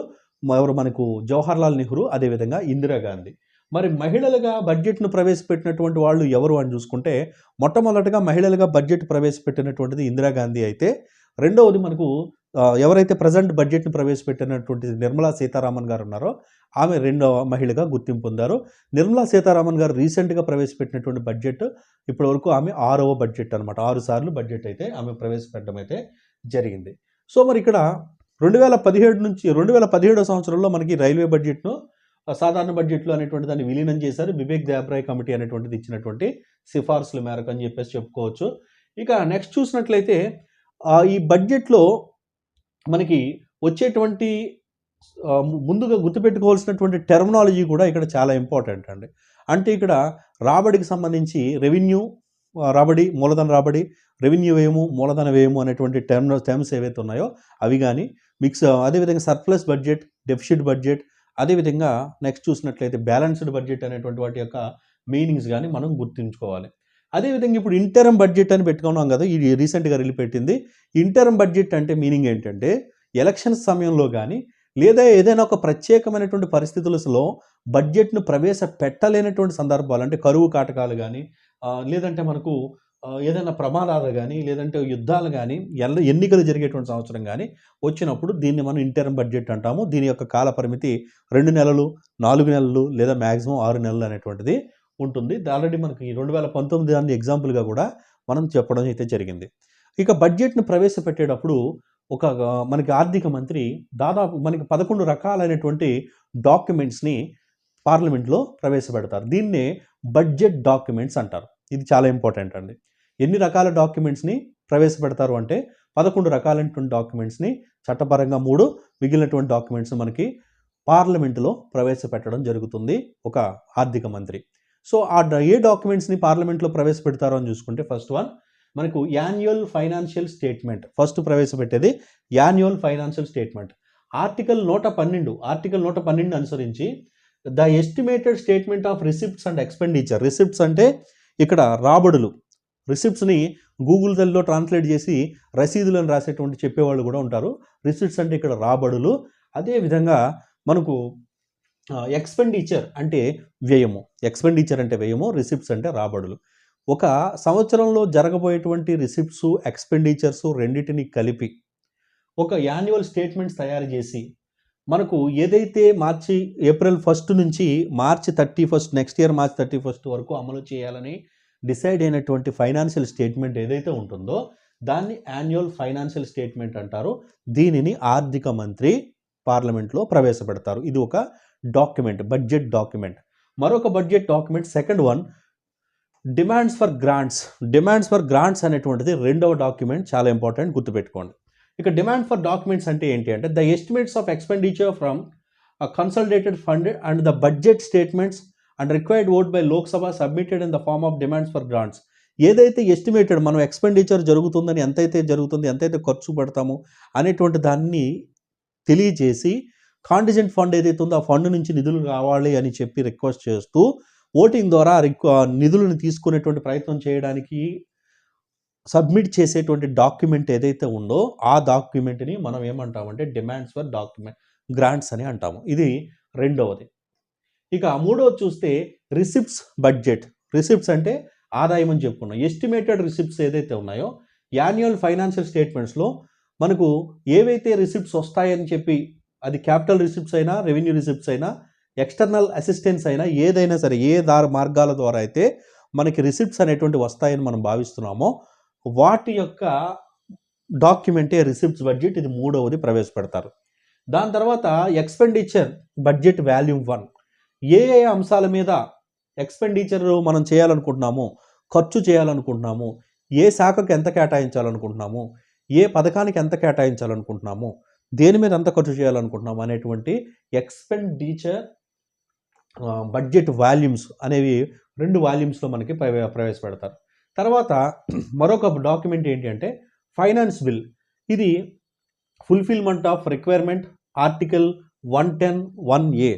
ఎవరు మనకు జవహర్లాల్ నెహ్రూ, అదేవిధంగా ఇందిరాగాంధీ. మరి మహిళలుగా బడ్జెట్ను ప్రవేశపెట్టినటువంటి వాళ్ళు ఎవరు అని చూసుకుంటే మొట్టమొదటిగా మహిళలుగా బడ్జెట్ ప్రవేశపెట్టినటువంటిది ఇందిరాగాంధీ అయితే, రెండవది మనకు ఎవరైతే ప్రజెంట్ బడ్జెట్ను ప్రవేశపెట్టినటువంటి నిర్మలా సీతారామన్ గారు ఉన్నారో ఆమె రెండవ మహిళగా గుర్తింపు పొందారు. నిర్మలా సీతారామన్ గారు రీసెంట్గా ప్రవేశపెట్టినటువంటి బడ్జెట్ ఇప్పటి వరకు ఆమె 6వ బడ్జెట్ అనమాట. 6 సార్లు బడ్జెట్ అయితే ఆమె ప్రవేశపెట్టడం అయితే జరిగింది. సో మరి ఇక్కడ 2017 నుంచి 2017 సంవత్సరంలో మనకి రైల్వే బడ్జెట్ను సాధారణ బడ్జెట్లో అనేటువంటి దాన్ని విలీనం చేశారు. బిబేక్ దేబ్రాయ్ కమిటీ అనేటువంటిది ఇచ్చినటువంటి సిఫార్సుల మేరకు అని చెప్పేసి చెప్పుకోవచ్చు. ఇక నెక్స్ట్ చూసినట్లయితే ఈ బడ్జెట్లో మనకి వచ్చేటువంటి ముందుగా గుర్తుపెట్టుకోవాల్సినటువంటి టెర్మినాలజీ కూడా ఇక్కడ చాలా ఇంపార్టెంట్ అండి. అంటే ఇక్కడ రాబడికి సంబంధించి రెవెన్యూ రాబడి, మూలధన రాబడి, రెవెన్యూ వ్యయము, మూలధన వ్యయము అనేటువంటి టర్మ్స్ ఏవైతే ఉన్నాయో అవి కానీ మిక్స్, అదేవిధంగా సర్ప్లస్ బడ్జెట్, డెఫిసిట్ బడ్జెట్, అదేవిధంగా నెక్స్ట్ చూసినట్లయితే బ్యాలెన్స్డ్ బడ్జెట్ అనేటువంటి వాటి యొక్క మీనింగ్స్ కానీ మనం గుర్తుంచుకోవాలి. అదేవిధంగా ఇప్పుడు ఇంటర్మ్ బడ్జెట్ అని పెట్టుకున్నాం కదా, ఇది రీసెంట్గా పెట్టింది. ఇంటర్మ్ బడ్జెట్ అంటే మీనింగ్ ఏంటంటే ఎలక్షన్స్ సమయంలో కానీ లేదా ఏదైనా ఒక ప్రత్యేకమైనటువంటి పరిస్థితులలో బడ్జెట్ను ప్రవేశపెట్టలేనటువంటి సందర్భాలు, అంటే కరువు కాటకాలు కానీ లేదంటే మనకు ఏదైనా ప్రమాదాలు కానీ లేదంటే యుద్ధాలు కానీ ఎన్నికలు జరిగేటువంటి సంవత్సరం కానీ వచ్చినప్పుడు దీన్ని మనం ఇంటర్మ్ బడ్జెట్ అంటాము. దీని యొక్క కాల పరిమితి 2 నెలలు, 4 నెలలు లేదా మ్యాక్సిమం 6 నెలలు అనేటువంటిది ఉంటుంది. ఆల్రెడీ మనకి 2019 దాన్ని ఎగ్జాంపుల్గా కూడా మనం చెప్పడం అయితే జరిగింది. ఇక బడ్జెట్ను ప్రవేశపెట్టేటప్పుడు మనకి ఆర్థిక మంత్రి దాదాపు మనకి 11 రకాలైనటువంటి డాక్యుమెంట్స్ని పార్లమెంట్లో ప్రవేశపెడతారు. దీన్నే బడ్జెట్ డాక్యుమెంట్స్ అంటారు. ఇది చాలా ఇంపార్టెంట్ అండి. ఎన్ని రకాల డాక్యుమెంట్స్ని ప్రవేశపెడతారు అంటే 11 రకాలైనటువంటి డాక్యుమెంట్స్ని, చట్టపరంగా 3, మిగిలినటువంటి డాక్యుమెంట్స్ మనకి పార్లమెంటులో ప్రవేశపెట్టడం జరుగుతుంది ఒక ఆర్థిక మంత్రి. సో ఏ డాక్యుమెంట్స్ని పార్లమెంట్లో ప్రవేశపెడతారో అని చూసుకుంటే ఫస్ట్ వన్ మనకు యాన్యువల్ ఫైనాన్షియల్ స్టేట్మెంట్. ఫస్ట్ ప్రవేశపెట్టేది యాన్యువల్ ఫైనాన్షియల్ స్టేట్మెంట్. ఆర్టికల్ 112 అనుసరించి the estimated statement of receipts and expenditure. Receipts అంటే ఇక్కడ రాబడులు. రిసిప్ట్స్ని గూగుల్ తెలుగులో ట్రాన్స్లేట్ చేసి రసీదులను రాసేటువంటి చెప్పేవాళ్ళు కూడా ఉంటారు. రిసిప్ట్స్ అంటే ఇక్కడ రాబడులు. అదేవిధంగా మనకు ఎక్స్పెండిచర్ అంటే వ్యయము. ఎక్స్పెండిచర్ అంటే వ్యయము, రిసిప్ట్స్ అంటే రాబడులు. ఒక సంవత్సరంలో జరగబోయేటువంటి రిసిప్ట్స్, ఎక్స్పెండిచర్స్ రెండింటిని కలిపి ఒక యాన్యువల్ స్టేట్మెంట్స్ తయారు చేసి మనకు ఏదైతే ఏప్రిల్ 1 నుంచి మార్చి 31 నెక్స్ట్ ఇయర్ మార్చి 31 వరకు అమలు చేయాలని డిసైడ్ అయినటువంటి ఫైనాన్షియల్ స్టేట్మెంట్ ఏదైతే ఉంటుందో దాన్ని యాన్యువల్ ఫైనాన్షియల్ స్టేట్మెంట్ అంటారు. దీనిని ఆర్థిక మంత్రి పార్లమెంట్లో ప్రవేశపెడతారు. ఇది ఒక డాక్యుమెంట్, బడ్జెట్ డాక్యుమెంట్. మరొక budget document second one demands for grants అనేటువంటిది రెండవ డాక్యుమెంట్. చాలా ఇంపార్టెంట్, గుర్తుపెట్టుకోండి. ఇక డిమాండ్ ఫర్ డాక్యుమెంట్స్ అంటే ఏంటి అంటే the estimates of expenditure from consolidated fund and the budget statements and required vote by Lok Sabha submitted in the form of demands for grants. ఏదైతే estimated మనం expenditure జరుగుతుందని ఎంతైతే జరుగుతుంది ఎంతైతే ఖర్చు పెడతామో అనేటువంటి దాన్ని తెలియజేసి కాంటిజెంట్ ఫండ్ ఏదైతే ఉందో ఆ ఫండ్ నుంచి నిధులు కావాలి అని చెప్పి రిక్వెస్ట్ చేస్తూ ఓటింగ్ ద్వారా నిధులను తీసుకునేటువంటి ప్రయత్నం చేయడానికి సబ్మిట్ చేసేటువంటి డాక్యుమెంట్ ఏదైతే ఉందో ఆ డాక్యుమెంట్ని మనం ఏమంటామంటే డిమాండ్స్ ఫర్ డాక్యుమెంట్ గ్రాంట్స్ అని అంటాము. ఇది రెండవది. ఇక మూడవది చూస్తే రిసిప్ట్స్ బడ్జెట్. రిసిప్ట్స్ అంటే ఆదాయం అని చెప్పుకున్నాం. ఎస్టిమేటెడ్ రిసిప్ట్స్ ఏదైతే ఉన్నాయో యాన్యువల్ ఫైనాన్షియల్ స్టేట్మెంట్స్లో మనకు ఏవైతే రిసిప్ట్స్ వస్తాయని చెప్పి అది క్యాపిటల్ రిసిప్ట్స్ అయినా రెవెన్యూ రిసిప్ట్స్ అయినా ఎక్స్టర్నల్ అసిస్టెన్స్ అయినా ఏదైనా సరే ఏ మార్గాల ద్వారా అయితే మనకి రిసిప్ట్స్ అనేటువంటి వస్తాయని మనం భావిస్తున్నామో వాటి యొక్క డాక్యుమెంటే రిసిప్ట్స్ బడ్జెట్. ఇది మూడవది ప్రవేశపెడతారు. దాని తర్వాత ఎక్స్పెండిచర్ బడ్జెట్ వాల్యూమ్ 1. ఏ ఏ అంశాల మీద ఎక్స్పెండిచర్ మనం చేయాలనుకుంటున్నాము, ఖర్చు చేయాలనుకుంటున్నాము, ఏ శాఖకు ఎంత కేటాయించాలనుకుంటున్నాము, ఏ పథకానికి ఎంత కేటాయించాలనుకుంటున్నాము, దేని మీద ఎంత ఖర్చు చేయాలనుకుంటున్నాము అనేటువంటి ఎక్స్పెండిచర్ బడ్జెట్ వాల్యూమ్స్ అనేవి 2 వాల్యూమ్స్లో మనకి ప్రవేశపెడతారు. తర్వాత మరొక డాక్యుమెంట్ ఏంటి అంటే ఫైనాన్స్ బిల్. ఇది fulfilment of requirement article 110(1)(a).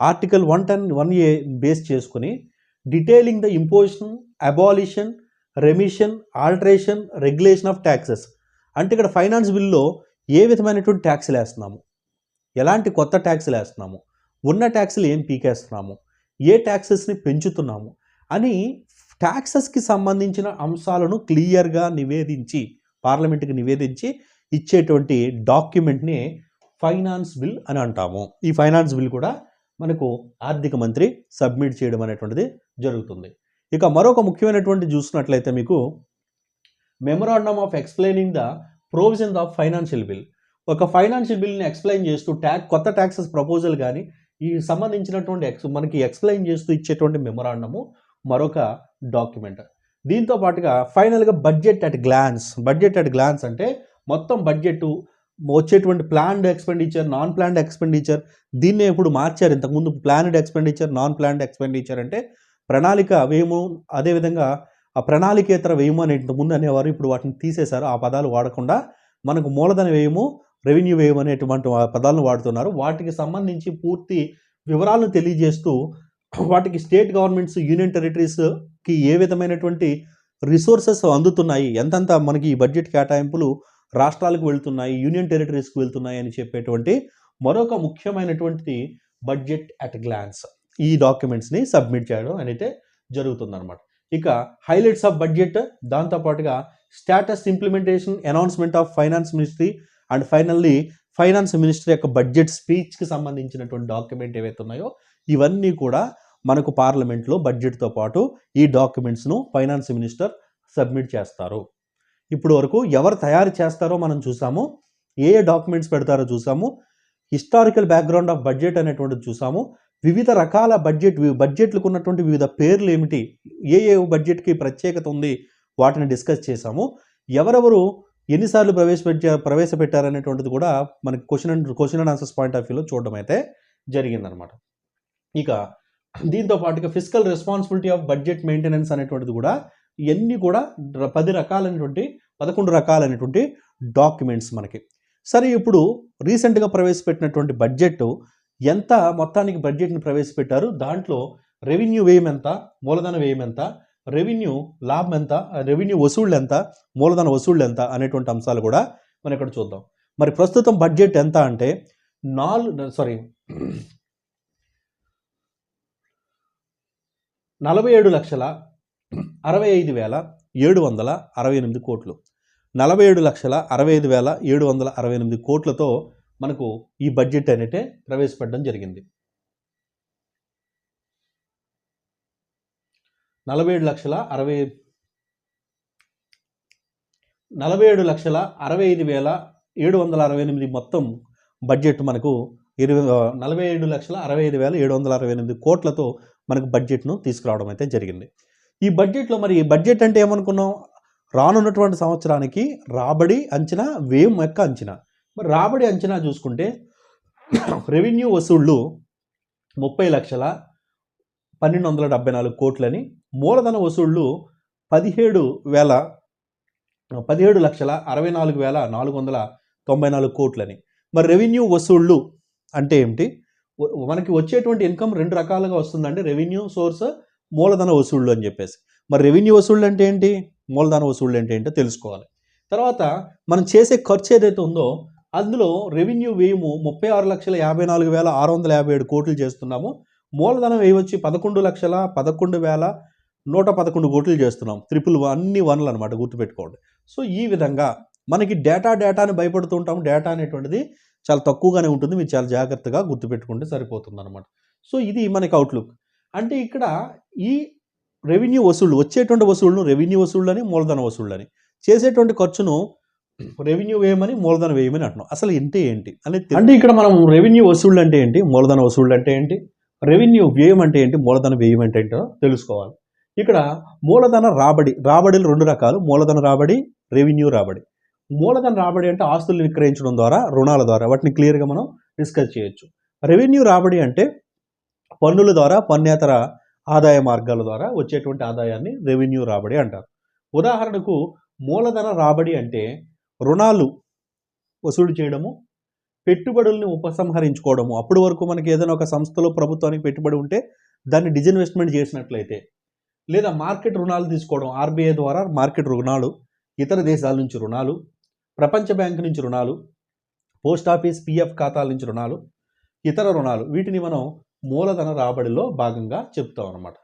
Article 110(1)(a) base చేసుకుని detailing the imposition, abolition, remission, alteration, regulation of taxes. అంటే ఇక్కడ ఫైనాన్స్ బిల్లో ఏ విధమైనటువంటి ట్యాక్స్లు వేస్తున్నాము, ఎలాంటి కొత్త ట్యాక్స్లు వేస్తున్నాము, ఉన్న ట్యాక్స్లు ఏం పీకేస్తున్నాము, ఏ ట్యాక్సెస్ని పెంచుతున్నాము అని ట్యాక్సెస్కి సంబంధించిన అంశాలను క్లియర్గా నివేదించి పార్లమెంట్కి నివేదించి ఇచ్చేటువంటి డాక్యుమెంట్ని ఫైనాన్స్ బిల్ అని అంటాము. ఈ ఫైనాన్స్ బిల్ కూడా మనకు ఆర్థిక మంత్రి సబ్మిట్ చేయడం అనేటువంటిది జరుగుతుంది. ఇక మరొక ముఖ్యమైనటువంటి చూసినట్లయితే మీకు memorandum of explaining the provision of financial bill. ఒక ఫైనాన్షియల్ బిల్ని ఎక్స్ప్లెయిన్ చేస్తూ కొత్త ట్యాక్సెస్ ప్రపోజల్ కానీ ఈ సంబంధించినటువంటి మనకి ఎక్స్ప్లెయిన్ చేస్తూ ఇచ్చేటువంటి మెమొరాండము మరొక డాక్యుమెంట్. దీంతో పాటుగా ఫైనల్గా budget at glance. Budget at glance అంటే మొత్తం బడ్జెట్ వచ్చేటువంటి planned expenditure, non planned expenditure. దీన్నే ఇప్పుడు మార్చారు. ఇంతకుముందు planned expenditure, non planned expenditure అంటే ప్రణాళిక వ్యయము, అదేవిధంగా ఆ ప్రణాళికేతర వ్యయము అనే ముందు అనేవారు. ఇప్పుడు వాటిని తీసేశారు. ఆ పదాలు వాడకుండా మనకు మూలధన వ్యయము, రెవెన్యూ వ్యయం అనేటువంటి పదాలను వాడుతున్నారు. వాటికి సంబంధించి పూర్తి వివరాలను తెలియజేస్తూ వాటికి స్టేట్ గవర్నమెంట్స్, యూనియన్ టెరిటరీస్కి ఏ విధమైనటువంటి రిసోర్సెస్ అందుతున్నాయి, ఎంతంత మనకి ఈ బడ్జెట్ కేటాయింపులు రాష్ట్రాలకు వెళ్తున్నాయి, యూనియన్ టెరిటరీస్కి వెళ్తున్నాయి అని చెప్పేటువంటి మరొక ముఖ్యమైనటువంటి బడ్జెట్ అట్ గ్లాన్స్. ఈ డాక్యుమెంట్స్ని సబ్మిట్ చేయడం అనేది జరుగుతుందన్నమాట. ఇక హైలైట్స్ ఆఫ్ బడ్జెట్, దాంతోపాటుగా status implementation announcement of finance ministry and finally finance ministry యొక్క బడ్జెట్ స్పీచ్కి సంబంధించినటువంటి డాక్యుమెంట్ ఏవైతే ఉన్నాయో ఇవన్నీ కూడా మనకు పార్లమెంట్లో బడ్జెట్తో పాటు ఈ డాక్యుమెంట్స్ను ఫైనాన్స్ మినిస్టర్ సబ్మిట్ చేస్తారు. ఇప్పుడు వరకు ఎవరు తయారు చేస్తారో మనం చూసాము, ఏ డాక్యుమెంట్స్ పెడతారో చూసాము, హిస్టారికల్ బ్యాక్గ్రౌండ్ ఆఫ్ బడ్జెట్ అనేటువంటిది చూసాము, వివిధ రకాల బడ్జెట్లకు ఉన్నటువంటి వివిధ పేర్లు ఏమిటి, ఏ బడ్జెట్కి ప్రత్యేకత ఉంది వాటిని డిస్కస్ చేసాము. ఎవరెవరు ఎన్నిసార్లు ప్రవేశపెట్టారనేటువంటిది కూడా మనకి question and answers point of వ్యూలో చూడడం అయితే జరిగిందనమాట. ఇక దీంతో పాటుగా physical responsibility of budget maintenance అనేటువంటిది కూడా ఇవన్నీ కూడా 11 రకాలైనటువంటి డాక్యుమెంట్స్ మనకి. సరే, ఇప్పుడు రీసెంట్గా ప్రవేశపెట్టినటువంటి బడ్జెట్ ఎంత మొత్తానికి బడ్జెట్ని ప్రవేశపెట్టారు, దాంట్లో రెవెన్యూ వ్యయం ఎంత, మూలధన వ్యయం ఎంత, రెవెన్యూ లాభం ఎంత, రెవెన్యూ వసూళ్ళు ఎంత, మూలధన వసూళ్ళు ఎంత అనేటువంటి అంశాలు కూడా మనం ఇక్కడ చూద్దాం. మరి ప్రస్తుతం బడ్జెట్ ఎంత అంటే 47,65,768 కోట్లు. 47,65,768 కోట్లతో మనకు ఈ బడ్జెట్ అనేది ప్రవేశపెట్టడం జరిగింది. 47,65,768 మొత్తం బడ్జెట్ మనకు 47,65,768 కోట్లతో మనకు బడ్జెట్ను తీసుకురావడం అయితే జరిగింది. ఈ బడ్జెట్లో మరి బడ్జెట్ అంటే ఏమనుకున్నాం, రానున్నటువంటి సంవత్సరానికి రాబడి అంచనా, వ్యయం యొక్క అంచనా. మరి రాబడి అంచనా చూసుకుంటే రెవెన్యూ వసూళ్లు 30,12,74 కోట్లని, మూలధన వసూళ్లు 17,64,494 కోట్లని. మరి రెవెన్యూ వసూళ్లు అంటే ఏమిటి? మనకి వచ్చేటువంటి ఇన్కమ్ రెండు రకాలుగా వస్తుందండి. రెవెన్యూ సోర్స్, మూలధన వసూళ్లు అని చెప్పేసి. మరి రెవెన్యూ వసూళ్లు అంటే ఏంటి, మూలధన వసూళ్లు అంటే ఏంటో తెలుసుకోవాలి. తర్వాత మనం చేసే ఖర్చు ఏదైతే ఉందో అందులో రెవెన్యూ వ్యయము 36,54,657 కోట్లు చేస్తున్నాము. మూలధనం వేయవచ్చి 11,11,111 కోట్లు చేస్తున్నాం. అన్ని వన్లు అనమాట, గుర్తుపెట్టుకోండి. సో ఈ విధంగా మనకి డేటాని భయపడుతూ ఉంటాము. డేటా అనేటువంటిది చాలా తక్కువగానే ఉంటుంది. మీరు చాలా జాగ్రత్తగా గుర్తుపెట్టుకుంటే సరిపోతుంది అనమాట. సో ఇది మనకి అవుట్లుక్. అంటే ఇక్కడ ఈ రెవెన్యూ వసూళ్లు, వచ్చేటువంటి వసూళ్లను రెవెన్యూ వసూళ్ళని, మూలధన వసూళ్ళని, చేసేటువంటి ఖర్చును రెవెన్యూ వేయమని, మూలధన వేయమని అంటున్నాం. అసలు ఏంటి అనేది అంటే ఇక్కడ మనం రెవెన్యూ వసూళ్ళు అంటే ఏంటి, మూలధన వసూళ్ళు అంటే ఏంటి, రెవెన్యూ వ్యయం అంటే ఏంటి, మూలధన వ్యయం అంటే ఏంటో తెలుసుకోవాలి. ఇక్కడ మూలధన రాబడిలు రెండు రకాలు, మూలధన రాబడి, రెవెన్యూ రాబడి. మూలధన రాబడి అంటే ఆస్తులు విక్రయించడం ద్వారా, రుణాల ద్వారా, వాటిని క్లియర్గా మనం డిస్కస్ చేయొచ్చు. రెవెన్యూ రాబడి అంటే పన్నుల ద్వారా, పన్నేతర ఆదాయ మార్గాల ద్వారా వచ్చేటువంటి ఆదాయాన్ని రెవెన్యూ రాబడి అంటారు. ఉదాహరణకు మూలధన రాబడి అంటే రుణాలు వసూలు చేయడము, పెట్టుబడుల్ని ఉపసంహరించుకోవడము. అప్పటి వరకు మనకి ఏదైనా ఒక సంస్థలో ప్రభుత్వానికి పెట్టుబడి ఉంటే దాన్ని డిజిన్వెస్ట్మెంట్ చేసినట్లయితే, లేదా మార్కెట్ రుణాలు తీసుకోవడం, ఆర్బీఐ ద్వారా మార్కెట్ రుణాలు, ఇతర దేశాల నుంచి రుణాలు, ప్రపంచ బ్యాంకు నుంచి రుణాలు, పోస్ట్ ఆఫీస్ పిఎఫ్ ఖాతాల నుంచి రుణాలు, ఇతర రుణాలు, వీటిని మనం మూలధన రాబడిలో భాగంగా చెప్తాం అన్నమాట.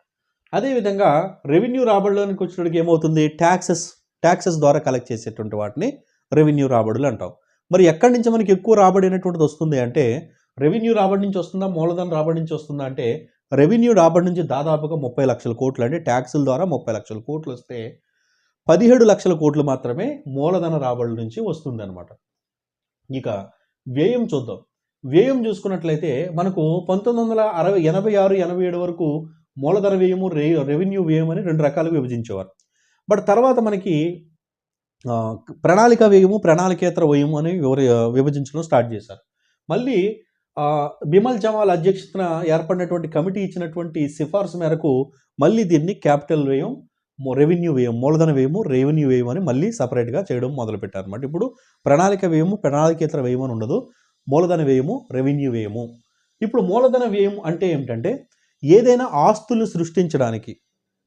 అదేవిధంగా రెవెన్యూ రాబడిలోనికి వచ్చినప్పటికి ఏమవుతుంది, ట్యాక్సెస్ ద్వారా కలెక్ట్ చేసేటువంటి వాటిని రెవెన్యూ రాబడులు అంటాం. మరి ఎక్కడి నుంచి మనకి ఎక్కువ రాబడి అనేటువంటిది వస్తుంది అంటే, రెవెన్యూ రాబడి నుంచి వస్తుందా, మూలధన రాబడి నుంచి వస్తుందా అంటే, రెవెన్యూ రాబడి నుంచి దాదాపుగా 30 లక్షల కోట్లు, అంటే ట్యాక్సుల ద్వారా 30 లక్షల కోట్లు వస్తే 17 లక్షల కోట్లు మాత్రమే మూలధన రాబడుల నుంచి వస్తుంది అనమాట. ఇక వ్యయం చూద్దాం. వ్యయం చూసుకున్నట్లయితే మనకు 1986-87 వరకు మూలధన వ్యయము, రెవెన్యూ వ్యయం అని రెండు రకాలుగా విభజించేవారు. బట్ తర్వాత మనకి ప్రణాళిక వ్యయము, ప్రణాళికేతర వ్యయము అని విభజించడం స్టార్ట్ చేశారు. మళ్ళీ బిమల్ జమాల్ అధ్యక్షతన ఏర్పడినటువంటి కమిటీ ఇచ్చినటువంటి సిఫార్సు మేరకు మళ్ళీ దీన్ని క్యాపిటల్ వ్యయం, రెవెన్యూ వ్యయం, మూలధన వ్యయము, రెవెన్యూ వ్యయం అని మళ్ళీ సపరేట్గా చేయడం మొదలుపెట్టారు అనమాట. ఇప్పుడు ప్రణాళిక వ్యయము, ప్రణాళికేతర వ్యయం అని ఉండదు, మూలధన వ్యయము, రెవెన్యూ వ్యయము. ఇప్పుడు మూలధన వ్యయం అంటే ఏమిటంటే, ఏదైనా ఆస్తులు సృష్టించడానికి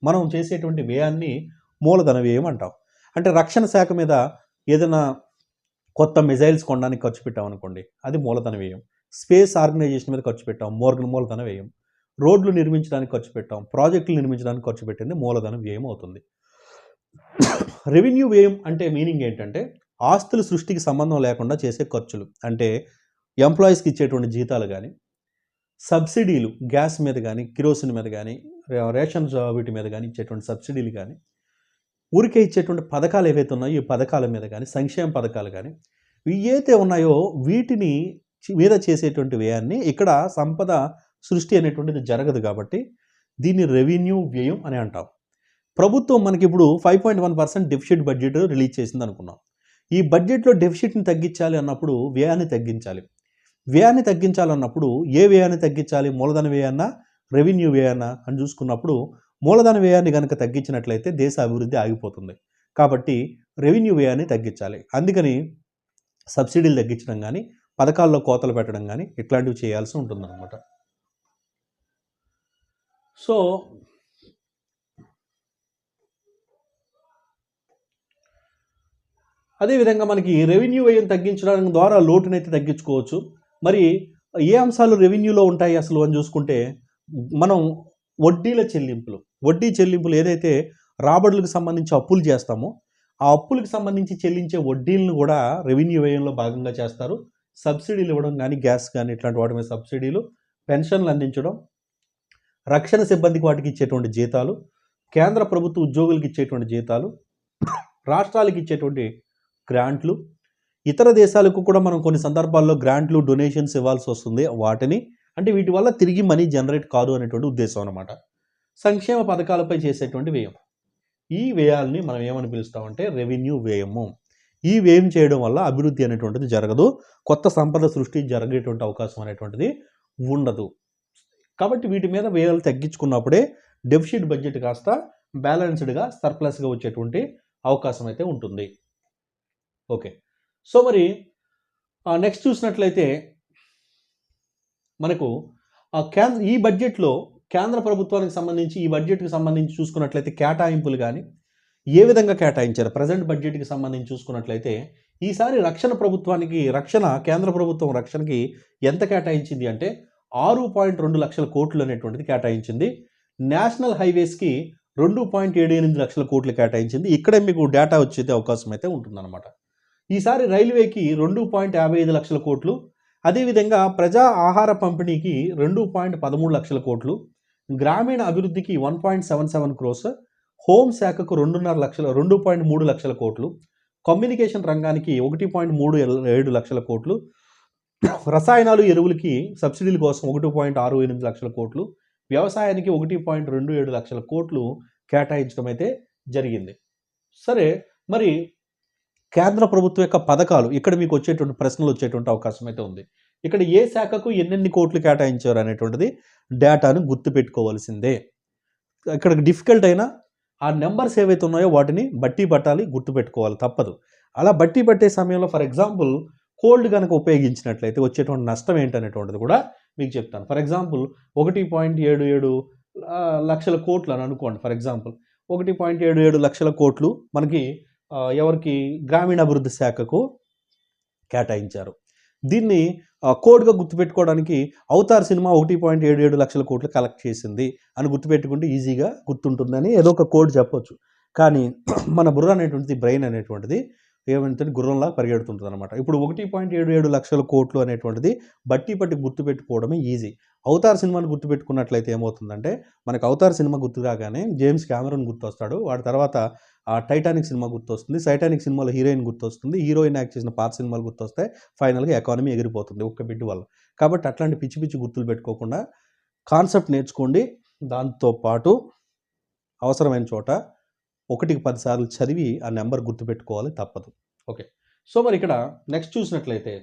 మనం చేసేటువంటి వ్యయాన్ని మూలధన వ్యయం అంటాం. అంటే రక్షణ శాఖ మీద ఏదైనా కొత్త మిజైల్స్ కొనడానికి ఖర్చు పెట్టాం అనుకోండి, అది మూలధన వ్యయం. స్పేస్ ఆర్గనైజేషన్ మీద ఖర్చు పెట్టాం, మూలధన వ్యయం. రోడ్లు నిర్మించడానికి ఖర్చు పెట్టాం, ప్రాజెక్టులు నిర్మించడానికి ఖర్చు పెట్టింది మూలధన వ్యయం అవుతుంది. రెవెన్యూ వ్యయం అంటే మీనింగ్ ఏంటంటే, ఆస్తుల సృష్టికి సంబంధం లేకుండా చేసే ఖర్చులు. అంటే ఎంప్లాయీస్కి ఇచ్చేటువంటి జీతాలు కానీ, సబ్సిడీలు గ్యాస్ మీద కానీ, కిరోసిన్ మీద కానీ, రేషన్స్ వీటి మీద కానీ ఇచ్చేటువంటి సబ్సిడీలు కానీ, ఊరికే ఇచ్చేటువంటి పథకాలు ఏవైతే ఉన్నాయో ఈ పథకాల మీద కానీ, సంక్షేమ పథకాలు కానీ, ఏవైతే ఉన్నాయో వీటిని మీద చేసేటువంటి వ్యయాన్ని, ఇక్కడ సంపద సృష్టి అనేటువంటిది జరగదు కాబట్టి దీన్ని రెవెన్యూ వ్యయం అని అంటాం. ప్రభుత్వం మనకి ఇప్పుడు 5.1% డెఫిసిట్ బడ్జెట్ రిలీజ్ చేసింది అనుకున్నాం. ఈ బడ్జెట్లో డెఫిసిట్ని తగ్గించాలి అన్నప్పుడు వ్యయాన్ని తగ్గించాలి. వ్యయాన్ని తగ్గించాలన్నప్పుడు ఏ వ్యయాన్ని తగ్గించాలి, మూలధన వ్యయాన్నా, రెవెన్యూ వ్యయాన్నా అని చూసుకున్నప్పుడు మూలధన వ్యయాన్ని కనుక తగ్గించినట్లయితే దేశ అభివృద్ధి ఆగిపోతుంది. కాబట్టి రెవెన్యూ వ్యయాన్ని తగ్గించాలి. అందుకని సబ్సిడీలు తగ్గించడం కానీ, పథకాల్లో కోతలు పెట్టడం కానీ ఇట్లాంటివి చేయాల్సి ఉంటుందన్నమాట. సో అదేవిధంగా మనకి రెవెన్యూ వ్యయం తగ్గించడానికి ద్వారా లోటునైతే తగ్గించుకోవచ్చు. మరి ఏ అంశాలు రెవెన్యూలో ఉంటాయి అసలు అని చూసుకుంటే, మనం వడ్డీ చెల్లింపులు ఏదైతే రాబడులకు సంబంధించి అప్పులు చేస్తామో ఆ అప్పులకు సంబంధించి చెల్లించే వడ్డీలను కూడా రెవెన్యూ వ్యయంలో భాగంగా చేస్తారు. సబ్సిడీలు ఇవ్వడం కానీ, గ్యాస్ కానీ ఇట్లాంటి వాటి మీద సబ్సిడీలు, పెన్షన్లు అందించడం, రక్షణ సిబ్బందికి వాటికి ఇచ్చేటువంటి జీతాలు, కేంద్ర ప్రభుత్వ ఉద్యోగులకు ఇచ్చేటువంటి జీతాలు, రాష్ట్రాలకు ఇచ్చేటువంటి గ్రాంట్లు, ఇతర దేశాలకు కూడా మనం కొన్ని సందర్భాల్లో గ్రాంట్లు, డొనేషన్స్ ఇవ్వాల్సి వస్తుంది. వాటిని అంటే వీటి వల్ల తిరిగి మనీ జనరేట్ కాదు అనేటువంటి ఉద్దేశం అన్నమాట. సంక్షేమ పథకాలపై చేసేటువంటి వ్యయం, ఈ వ్యయాల్ని మనం ఏమని పిలుస్తామంటే రెవెన్యూ వ్యయము. ఇవేం చేయడం వల్ల అభివృద్ధి అనేటువంటిది జరగదు, కొత్త సంపద సృష్టి జరిగేటువంటి అవకాశం అనేటువంటిది ఉండదు. కాబట్టి వీటి మీద వ్యయాలు తగ్గించుకున్నప్పుడే డెఫిసిట్ బడ్జెట్ కాస్త బ్యాలెన్స్డ్గా సర్ప్లస్గా వచ్చేటువంటి అవకాశం అయితే ఉంటుంది. ఓకే, సో మరి నెక్స్ట్ చూసినట్లయితే మనకు ఈ బడ్జెట్లో కేంద్ర ప్రభుత్వానికి సంబంధించి ఈ బడ్జెట్కి సంబంధించి చూసుకున్నట్లయితే కేటాయింపులు కానీ ఏ విధంగా కేటాయించారు, ప్రజెంట్ బడ్జెట్కి సంబంధించి చూసుకున్నట్లయితే ఈసారి కేంద్ర ప్రభుత్వం రక్షణకి ఎంత కేటాయించింది అంటే 6.2 లక్షల కోట్లు అనేటువంటిది కేటాయించింది. నేషనల్ హైవేస్కి 2.78 లక్షల కోట్లు కేటాయించింది. ఇక్కడే మీకు డేటా వచ్చే అవకాశం అయితే ఉంటుందన్నమాట. ఈసారి రైల్వేకి 2.55 లక్షల కోట్లు, అదేవిధంగా ప్రజా ఆహార పంపిణీకి 2.13 లక్షల కోట్లు, గ్రామీణ అభివృద్ధికి 1.77 క్రోస్, హోంశాఖకు 2.3 లక్షల కోట్లు, కమ్యూనికేషన్ రంగానికి 1.37 లక్షల కోట్లు, రసాయనాలు ఎరువులకి సబ్సిడీల కోసం 1.68 లక్షల కోట్లు, వ్యవసాయానికి 1.27 లక్షల కోట్లు కేటాయించడం అయితే జరిగింది. సరే, మరి కేంద్ర ప్రభుత్వం యొక్క పథకాలు ఇక్కడ మీకు వచ్చేటువంటి ప్రశ్నలు వచ్చేటువంటి అవకాశం అయితే ఉంది. ఇక్కడ ఏ శాఖకు ఎన్నెన్ని కోట్లు కేటాయించారు అనేటువంటిది డేటాను గుర్తుపెట్టుకోవాల్సిందే. ఇక్కడ డిఫికల్ట్ అయినా ఆ నెంబర్స్ ఏవైతే ఉన్నాయో వాటిని బట్టి పట్టాలి, గుర్తుపెట్టుకోవాలి, తప్పదు. అలా బట్టి పట్టే సమయంలో ఫర్ ఎగ్జాంపుల్ కోల్డ్ కనుక ఉపయోగించినట్లయితే వచ్చేటువంటి నష్టం ఏంటనేటువంటిది కూడా మీకు చెప్తాను. ఫర్ ఎగ్జాంపుల్ 1.77 లక్షల కోట్లు అని అనుకోండి. ఫర్ ఎగ్జాంపుల్ 1.77 లక్షల కోట్లు మనకి ఎవరికి గ్రామీణాభివృద్ధి శాఖకు కేటాయించారు. దీన్ని కోడ్గా గుర్తుపెట్టుకోవడానికి అవతార్ సినిమా 1.77 లక్షల కోట్లు కలెక్ట్ చేసింది అని గుర్తుపెట్టుకుంటే ఈజీగా గుర్తుంటుందని ఏదో ఒక కోడ్ చెప్పొచ్చు. కానీ మన బుర్ర అనేటువంటిది, బ్రెయిన్ అనేటువంటిది ఏమంటే గుర్రంలా పరిగెడుతుంటుంది అనమాట. ఇప్పుడు 1.77 లక్షల కోట్లు అనేటువంటిది బట్టి పట్టి గుర్తుపెట్టుకోవడమే ఈజీ. అవతార్ సినిమాని గుర్తుపెట్టుకున్నట్లయితే ఏమవుతుందంటే మనకు అవతార్ సినిమా గుర్తు రాగానే జేమ్స్ కెమెరాన్ గుర్తొస్తాడు, వాడి తర్వాత టైటానిక్ సినిమా గుర్తొస్తుంది, టైటానిక్ సినిమాలో హీరోయిన్ గుర్తొస్తుంది, హీరోయిన్ యాక్ట్ చేసిన పాత సినిమాలు గుర్తొస్తాయి, ఫైనల్గా ఎకానమీ ఎగిరిపోతుంది ఒక్క బిడ్డ వల్ల. కాబట్టి అట్లాంటి పిచ్చి పిచ్చి గుర్తులు పెట్టుకోకుండా కాన్సెప్ట్ నేర్చుకోండి. దాంతోపాటు అవసరమైన చోట 1కి 10 సార్లు చదివి ఆ నెంబర్ గుర్తుపెట్టుకోవాలి, తప్పదు. ఓకే, సో మరి ఇక్కడ నెక్స్ట్ చూసినట్లయితే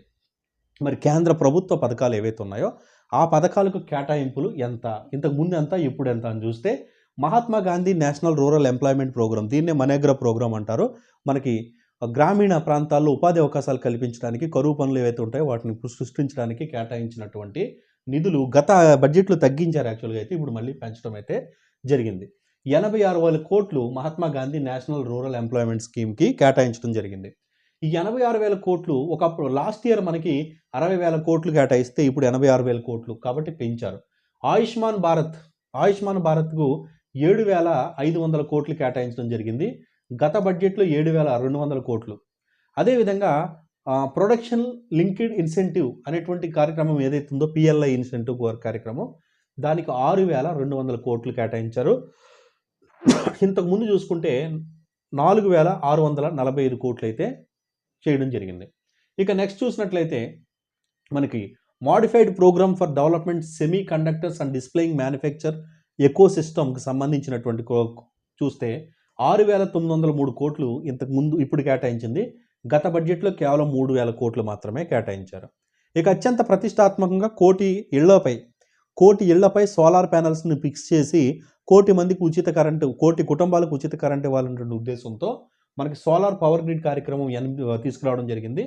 మరి కేంద్ర ప్రభుత్వ పథకాలు ఏవైతే ఉన్నాయో ఆ పథకాలకు కేటాయింపులు ఎంత, ఇంతకు ముందు ఎంత, ఇప్పుడు ఎంత అని చూస్తే Mahatma Gandhi national rural employment programme, దీన్నే మనగ్రా ప్రోగ్రామ్ అంటారు. మనకి గ్రామీణ ప్రాంతాల్లో ఉపాధి అవకాశాలు కల్పించడానికి, కరువు పనులు ఏవైతే ఉంటాయో వాటిని సృష్టించడానికి కేటాయించినటువంటి నిధులు గత బడ్జెట్లో తగ్గించారు యాక్చువల్గా, అయితే ఇప్పుడు మళ్ళీ పెంచడం అయితే జరిగింది. 86,000 కోట్లు Mahatma Gandhi national rural employment స్కీమ్కి కేటాయించడం జరిగింది. ఈ 86,000 కోట్లు ఒకప్పుడు లాస్ట్ ఇయర్ మనకి 60,000 కోట్లు కేటాయిస్తే ఇప్పుడు 86,000 కోట్లు కాబట్టి పెంచారు. ఆయుష్మాన్ భారత్కు 7,500 కోట్లు కేటాయించడం జరిగింది. గత బడ్జెట్లో 7,200 కోట్లు. అదేవిధంగా ప్రొడక్షన్ లింక్డ్ ఇన్సెంటివ్ అనేటువంటి కార్యక్రమం ఏదైతే ఉందో PLI ఇన్సెంటివ్ కార్యక్రమం, దానికి 6,200 కోట్లు కేటాయించారు. ఇంతకుముందు చూసుకుంటే 4,645 కోట్లు అయితే చేయడం జరిగింది. ఇక నెక్స్ట్ చూసినట్లయితే మనకి modified program for development semiconductors and displaying manufacture ఎకోసిస్టమ్కి సంబంధించినటువంటి చూస్తే 6,903 కోట్లు ఇంతకుముందు ఇప్పుడు కేటాయించింది. గత బడ్జెట్లో కేవలం 3,000 కోట్లు మాత్రమే కేటాయించారు. ఇక అత్యంత ప్రతిష్టాత్మకంగా కోటి ఇళ్లపై సోలార్ ప్యానల్స్ని ఫిక్స్ చేసి కోటి కుటుంబాలకు ఉచిత కరెంట్ ఇవ్వాలనే ఉద్దేశంతో మనకి సోలార్ పవర్ గ్రిడ్ కార్యక్రమం తీసుకురావడం జరిగింది.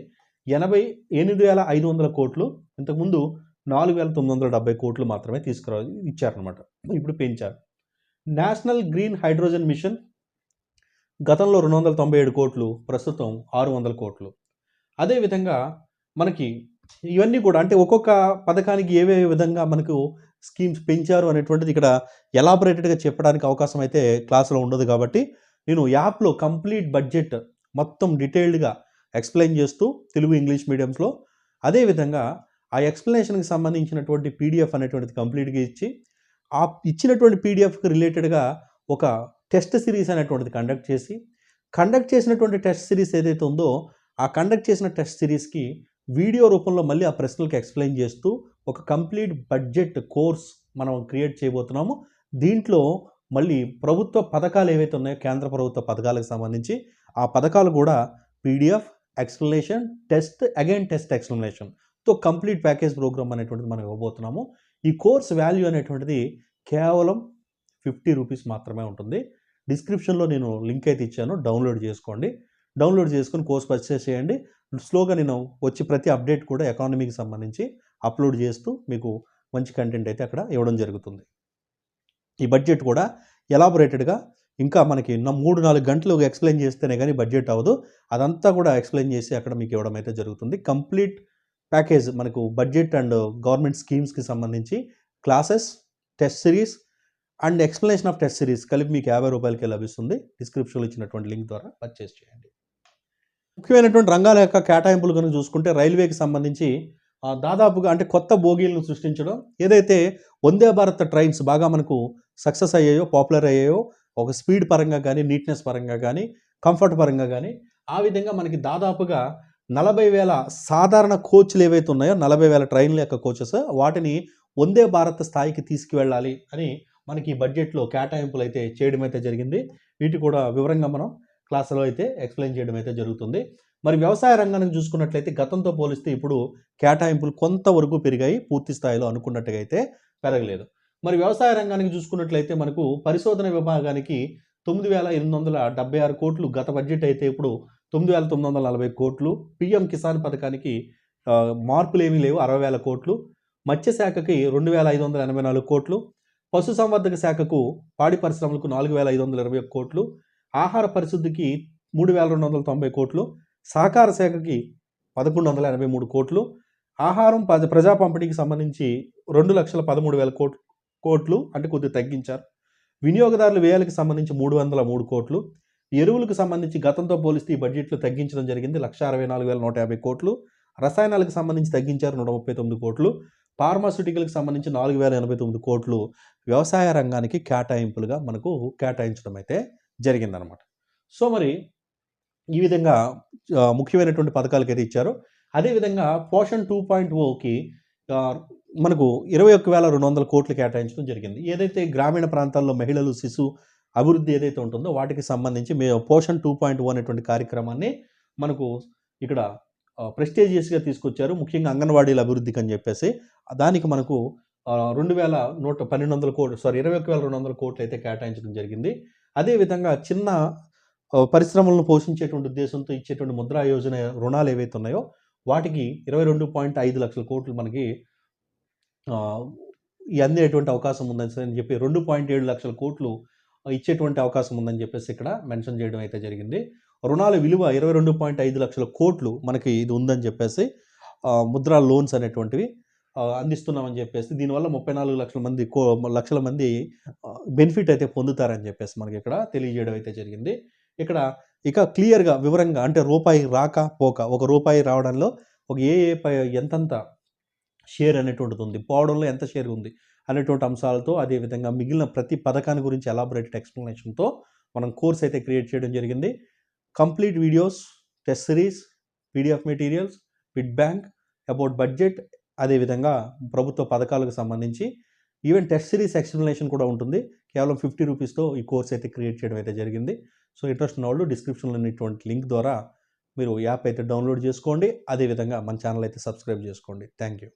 8,500 కోట్లు, ఇంతకుముందు 4,970 కోట్లు మాత్రమే ఇచ్చారనమాట, ఇప్పుడు పెంచారు. నేషనల్ గ్రీన్ హైడ్రోజన్ మిషన్ గతంలో 297 కోట్లు, ప్రస్తుతం 600 కోట్లు. అదేవిధంగా మనకి ఇవన్నీ కూడా అంటే ఒక్కొక్క పథకానికి ఏ విధంగా మనకు స్కీమ్స్ పెంచారు అనేటువంటిది ఇక్కడ ఎలాబొరేటెడ్గా చెప్పడానికి అవకాశం అయితే క్లాసులో ఉండదు. కాబట్టి నేను యాప్లో కంప్లీట్ బడ్జెట్ మొత్తం డీటెయిల్డ్గా ఎక్స్ప్లెయిన్ చేస్తూ తెలుగు ఇంగ్లీష్ మీడియంస్లో, అదేవిధంగా ఆ ఎక్స్ప్లెనేషన్కి సంబంధించినటువంటి PDF అనేటువంటిది కంప్లీట్గా ఇచ్చి ఆ ఇచ్చినటువంటి PDFకి రిలేటెడ్గా ఒక టెస్ట్ సిరీస్ అనేటువంటిది కండక్ట్ చేసినటువంటి టెస్ట్ సిరీస్ ఏదైతే ఉందో ఆ కండక్ట్ చేసిన టెస్ట్ సిరీస్కి వీడియో రూపంలో మళ్ళీ ఆ ప్రశ్నలకు ఎక్స్ప్లెయిన్ చేస్తూ ఒక కంప్లీట్ బడ్జెట్ కోర్స్ మనం క్రియేట్ చేయబోతున్నాము. దీంట్లో మళ్ళీ ప్రభుత్వ పథకాలు ఏవైతే ఉన్నాయో కేంద్ర ప్రభుత్వ పథకాలకు సంబంధించి ఆ పథకాలు కూడా PDF explanation, test, again test ఎక్స్ప్లెనేషన్తో కంప్లీట్ ప్యాకేజ్ ప్రోగ్రామ్ అనేటువంటిది మనం ఇవ్వబోతున్నాము. ఈ కోర్స్ వాల్యూ అనేటువంటిది కేవలం 50 రూపీస్ మాత్రమే ఉంటుంది. డిస్క్రిప్షన్లో నేను లింక్ అయితే ఇచ్చాను, డౌన్లోడ్ చేసుకోండి. డౌన్లోడ్ చేసుకొని కోర్స్ పర్చేస్ చేయండి. స్లోగా నేను వచ్చి ప్రతి అప్డేట్ కూడా ఎకానమీకి సంబంధించి అప్లోడ్ చేస్తూ మీకు మంచి కంటెంట్ అయితే అక్కడ ఇవ్వడం జరుగుతుంది. ఈ బడ్జెట్ కూడా ఎలాబొరేటెడ్గా ఇంకా మనకి 3-4 గంటలు ఎక్స్ప్లెయిన్ చేస్తేనే కానీ బడ్జెట్ అవ్వదు. అదంతా కూడా ఎక్స్ప్లెయిన్ చేసి అక్కడ మీకు ఇవ్వడం అయితే జరుగుతుంది. కంప్లీట్ ప్యాకేజ్ మనకు బడ్జెట్ అండ్ గవర్నమెంట్ స్కీమ్స్కి సంబంధించి classes, test series and explanation of test series కలిపి మీకు 50 రూపాయలకే లభిస్తుంది. డిస్క్రిప్షన్లో ఇచ్చినటువంటి లింక్ ద్వారా పర్చేస్ చేయండి. ముఖ్యమైనటువంటి రంగాల యొక్క కేటాయింపులు కనుక చూసుకుంటే రైల్వేకి సంబంధించి దాదాపుగా అంటే కొత్త బోగీలను సృష్టించడం, ఏదైతే వందే భారత్ ట్రైన్స్ బాగా మనకు సక్సెస్ అయ్యాయో, పాపులర్ అయ్యాయో, ఒక స్పీడ్ పరంగా కానీ, నీట్నెస్ పరంగా కానీ, కంఫర్ట్ పరంగా కానీ, ఆ విధంగా మనకి దాదాపుగా 40,000 సాధారణ కోచ్లు ఏవైతే ఉన్నాయో, 40,000 ట్రైన్ల యొక్క కోచెస్, వాటిని వందే భారత్ స్థాయికి తీసుకువెళ్ళాలి అని మనకి ఈ బడ్జెట్లో కేటాయింపులు అయితే చేయడం అయితే జరిగింది. వీటి కూడా వివరంగా మనం క్లాసులో అయితే ఎక్స్ప్లెయిన్ చేయడం అయితే జరుగుతుంది. మరి వ్యవసాయ రంగానికి చూసుకున్నట్లయితే గతంతో పోలిస్తే ఇప్పుడు కేటాయింపులు కొంతవరకు పెరిగాయి, పూర్తి స్థాయిలో అనుకున్నట్టుగా అయితే పెరగలేదు. మరి వ్యవసాయ రంగానికి చూసుకున్నట్లయితే మనకు పరిశోధన విభాగానికి 9,876 కోట్లు గత బడ్జెట్ అయితే ఇప్పుడు 9,940 కోట్లు. పిఎం కిసాన్ పథకానికి మార్పులు ఏమీ లేవు, 60,000 కోట్లు. మత్స్యశాఖకి 2,584 కోట్లు. పశుసంవర్ధక శాఖకు, పాడి పరిశ్రమలకు 4,521 కోట్లు. ఆహార పరిశుద్ధికి 3,290 కోట్లు. సహకార శాఖకి 1,183 కోట్లు. ఆహారం ప్రజా పంపిణీకి సంబంధించి 2,13,000 కోట్లు అంటే కొద్దిగా తగ్గించారు. వినియోగదారుల వ్యయాలకు సంబంధించి 303 కోట్లు. ఎరువులకు సంబంధించి గతంతో పోలిస్తే ఈ బడ్జెట్లో తగ్గించడం జరిగింది, 1,64,150 కోట్లు. రసాయనాలకు సంబంధించి తగ్గించారు, 139 కోట్లు. ఫార్మాస్యూటికల్కి సంబంధించి 4,089 కోట్లు వ్యవసాయ రంగానికి కేటాయింపులుగా మనకు కేటాయించడం అయితే జరిగిందనమాట. సో మరి ఈ విధంగా ముఖ్యమైనటువంటి పథకాలకైతే ఇచ్చారు. అదేవిధంగా పోషన్ 2.0కి మనకు 21,200 కోట్లు కేటాయించడం జరిగింది. ఏదైతే గ్రామీణ ప్రాంతాల్లో మహిళలు, శిశు అభివృద్ధి ఏదైతే ఉంటుందో వాటికి సంబంధించి పోషన్ 2.0 అనేటువంటి కార్యక్రమాన్ని మనకు ఇక్కడ ప్రెస్టీజియస్గా తీసుకొచ్చారు. ముఖ్యంగా అంగన్వాడీల అభివృద్ధికి అని చెప్పేసి దానికి మనకు 21,200 కోట్లు అయితే కేటాయించడం జరిగింది. అదేవిధంగా చిన్న పరిశ్రమలను పోషించేటువంటి ఉద్దేశంతో ఇచ్చేటువంటి ముద్రా యోజన రుణాలు ఏవైతే ఉన్నాయో వాటికి 22.5 లక్షల కోట్లు మనకి అందేటువంటి అవకాశం ఉందని చెప్పి 2.7 లక్షల కోట్లు ఇచ్చేటువంటి అవకాశం ఉందని చెప్పేసి ఇక్కడ మెన్షన్ చేయడం అయితే జరిగింది. రుణాల విలువ 22.5 లక్షల కోట్లు మనకి ఇది ఉందని చెప్పేసి ముద్రా లోన్స్ అనేటువంటివి అందిస్తున్నామని చెప్పేసి, దీనివల్ల 34 లక్షల మంది బెనిఫిట్ అయితే పొందుతారని చెప్పేసి మనకి ఇక్కడ తెలియజేయడం అయితే జరిగింది. ఇక్కడ ఇక క్లియర్గా వివరంగా అంటే రూపాయి రాక పోక, ఒక రూపాయి రావడంలో ఒక ఎంతంత షేర్ అనేటువంటిది ఉంది, పోవడంలో ఎంత షేర్ ఉంది అనేటువంటి అంశాలతో, అదేవిధంగా మిగిలిన ప్రతి పథకాన్ని గురించి ఎలాబొరేటెడ్ ఎక్స్ప్లెనేషన్తో మనం కోర్స్ అయితే క్రియేట్ చేయడం జరిగింది. Complete videos, test series, PDF materials, bid bank, about budget, అదేవిధంగా ప్రభుత్వ పథకాలకు సంబంధించి ఈవెన్ టెస్ట్ సిరీస్ ఎక్స్ప్లెనేషన్ కూడా ఉంటుంది. కేవలం 50 రూపీస్తో ఈ కోర్స్ అయితే క్రియేట్ చేయడం అయితే జరిగింది. సో ఇంట్రెస్ట్ ఉన్న వాళ్ళు డిస్క్రిప్షన్లో ఉన్నటువంటి లింక్ ద్వారా మీరు యాప్ అయితే డౌన్లోడ్ చేసుకోండి. అదేవిధంగా మన ఛానల్ అయితే సబ్స్క్రైబ్ చేసుకోండి. Thank you.